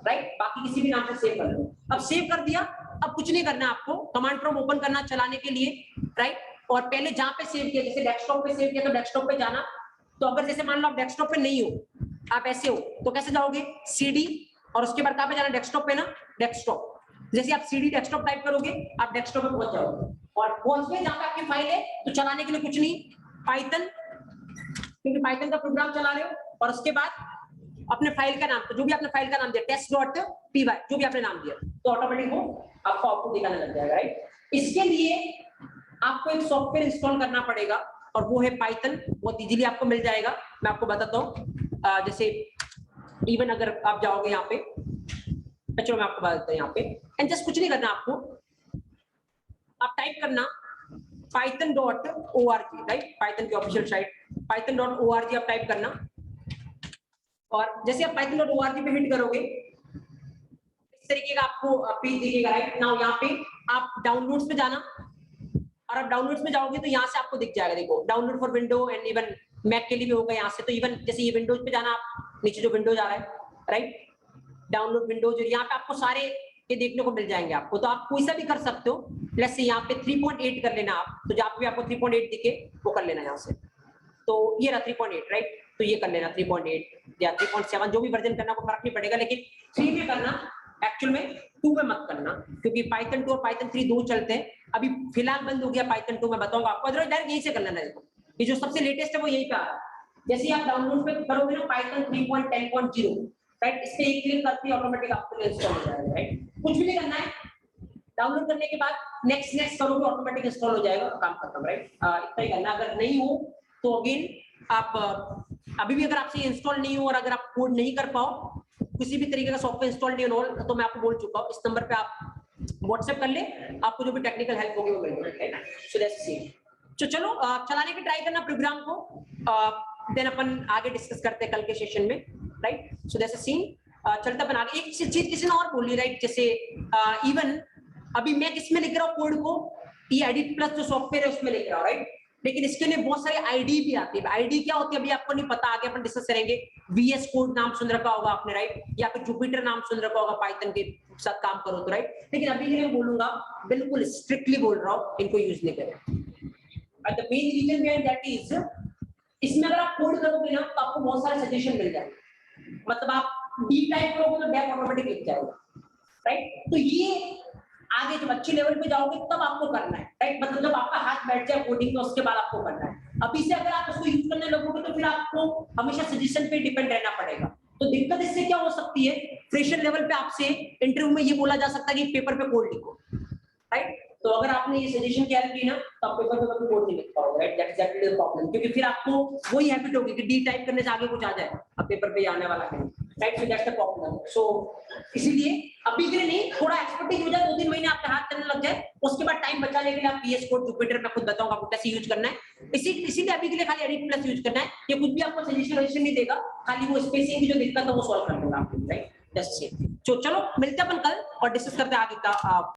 राइट। बाकी किसी भी नाम से सेव कर लो। अब सेव कर दिया, अब कुछ नहीं करना आपको, कमांड प्रॉम्प्ट ओपन करना चलाने के लिए, राइट। और पहले जहां पे सेव किया, जैसे डेस्कटॉप पे सेव किया तो डेस्कटॉप पे जाना, तो अगर जैसे मान लो आप डेस्कटॉप पे नहीं हो, आप ऐसे हो, तो कैसे जाओगे? CD और उसके बाद कहां पे जाना? डेस्कटॉप पे ना, डेस्कटॉप। जैसे आप CD डेस्कटॉप टाइप करोगे, आप डेस्कटॉप पे पहुंच जाओगे और पहुंच गए जहां पे आपकी फाइल है, तो चलाने के लिए कुछ नहीं, पाइथन, क्योंकि पाइथन का प्रोग्राम चला रहे हो, और उसके बाद अपने फाइल का नाम, तो जो भी आपने फाइल का नाम दिया test.py, जो भी आपने नाम दिया, तो ऑटोमेटिक वो आपको आउटपुट दिखाने लग जाएगा, राइट? इसके लिए आपको एक सॉफ्टवेयर इंस्टॉल करना पड़ेगा और वो है पाइथन। बहुत इजीली आपको मिल जाएगा, मैं आपको बताता हूँ। जैसे इवन अगर आप जाओगे यहाँ पे, चलो मैं आपको बता देता हूँ यहाँ पे, एंड जस्ट कुछ नहीं करना आपको, आप टाइप करना python.org, राइट? पाइथन की ऑफिशियल साइट python.org आप टाइप करना, और जैसे आप python.org पे हिट करोगे, इस तरीके का आपको पेज दिखेगा, राइट? नाउ यहाँ पे आप डाउनलोड्स पे जाना, और आप डाउनलोड्स में जाओगे तो यहाँ से आपको दिख जाएगा, देखो download for window and even Mac के लिए भी होगा यहाँ से। तो इवन जैसे ये विंडोज पे जाना, आप नीचे जो विंडोज आ रहा है, राइट, डाउनलोड विंडोज, यहाँ पे आपको सारे ये देखने को मिल जाएंगे आपको। तो आप कोई सा भी कर सकते हो, लेट्स से यहाँ पे 3.8 कर लेना आप, तो जहाँ पे आपको 3.8 दिखे वो कर लेना यहाँ से। तो ये रहा 3.8, राइट? तो ये कर लेना 3.8 या 3.7, जो भी वर्जन करना को फर्क नहीं पड़ेगा, लेकिन 3 में करना, एक्चुअल में 2 में मत करना, क्योंकि पाइथन 2 और पाइथन 3 दो चलते हैं। अभी फिलहाल बंद हो गया पाइथन 2, मैं बताऊंगा आपको, अदरवाइज डायरेक्ट यहीं से कर लेना। देखो ये जो सबसे लेटेस्ट है वो यहीं पे आ रहा है। जैसे आप डाउनलोड पे करोगे ना पाइथन 3.10.0, राइट, इस पे एक क्लिक करते ही ऑटोमेटिक आपको इंस्टॉल हो जाएगा, राइट? कुछ भी नहीं करना है, डाउनलोड करने के बाद नेक्स्ट नेक्स्ट करोगे, ऑटोमेटिक इंस्टॉल हो जाएगा, काम खत्म, राइट? इतना ही करना। अगर नहीं हो तो अगेन आप अभी भी अगर आपसे इंस्टॉल नहीं हो और अगर आप कोड नहीं कर पाओ, किसी भी तरीके का सॉफ्टवेयर इंस्टॉल नहीं हो, तो मैं आपको बोल चुका हूँ, इस नंबर पे आप व्हाट्सएप कर ले, आपको जो भी टेक्निकल हेल्प होगी वो मिल जाएगी। So that's it. तो चलो चलाने की ट्राई करना प्रोग्राम को, देन अपन आगे डिस्कस करते हैं कल के सेशन में, right? So that's a scene. चलते अपन आगे। एक चीज किसी ने और बोली, राइट, जैसे इवन अभी मैं किसमें लिख रहा हूँ कोड को, ये एडिट प्लस जो सॉफ्टवेयर है उसमें लिख रहा हूँ, राइट? लेकिन इसके लिए बहुत सारी आईडी भी आती है। आईडी क्या होती है अभी आपको नहीं पता, आगे अपन डिस्कस करेंगे। VS कोड नाम सुन रखा होगा आपने, राइट? या फिर जुपिटर नाम सुन रखा होगा पाइथन के साथ काम करो तो, राइट? लेकिन अभी के लिए बोलूंगा, बिल्कुल स्ट्रिक्टली बोल रहा हूँ, इनको यूज नहीं करें। The main reason behind that is, इसमें अगर आप कोड करोगे ना तो आपको बहुत सारे सजेशन मिल जाएंगे। मतलब आप डी टाइप करोगे तो डेफ ऑटोमेटिक लिख जाएगा, राइट? तो ये आगे जब अच्छे लेवल पे जाओगे तब आपको करना है, राइट? मतलब जब आपका हाथ बैठ जाए कोडिंग, तो उसके बाद आपको करना है। अभी से अगर आप उसको यूज करने लगोगे तो फिर आपको हमेशा सजेशन पे डिपेंड रहना पड़ेगा। तो दिक्कत इससे क्या हो सकती है, फ्रेशर लेवल पे आपसे इंटरव्यू में ये बोला जा सकता है कि पेपर पे कोड लिखो, राइट? तो अगर आपने ये सजेशन की हेल्प की ना, तो आप पेपर पे कभी कोड नहीं लिख पाओगे, right? That is actually the problem, क्योंकि फिर आपको वही हैबिट होगी कि डी टाइप करने से आगे कुछ आ जाए, अब पेपर पे आने वाला है, right? So that's the problem. So इसीलिए अभी के लिए नहीं, थोड़ा एक्सपर्टीज हो जाए, 2-3 महीने आपके हाथ चलने लग जाए, उसके बाद टाइम बचाने के लिए आप VS कोड, जुपिटर मैं खुद बताऊंगा आपको कैसे यूज करना है। इसीलिए अभी के लिए खाली एडिट प्लस यूज करना है, ये कुछ भी आपको सजेशन नहीं देगा, खाली वो स्पेसिंग की जो दिक्कत है वो सॉल्व कर देगा आपको, राइट? Just say. चलो मिलते हैं अपन कल और डिस्कस करते हैं आगे का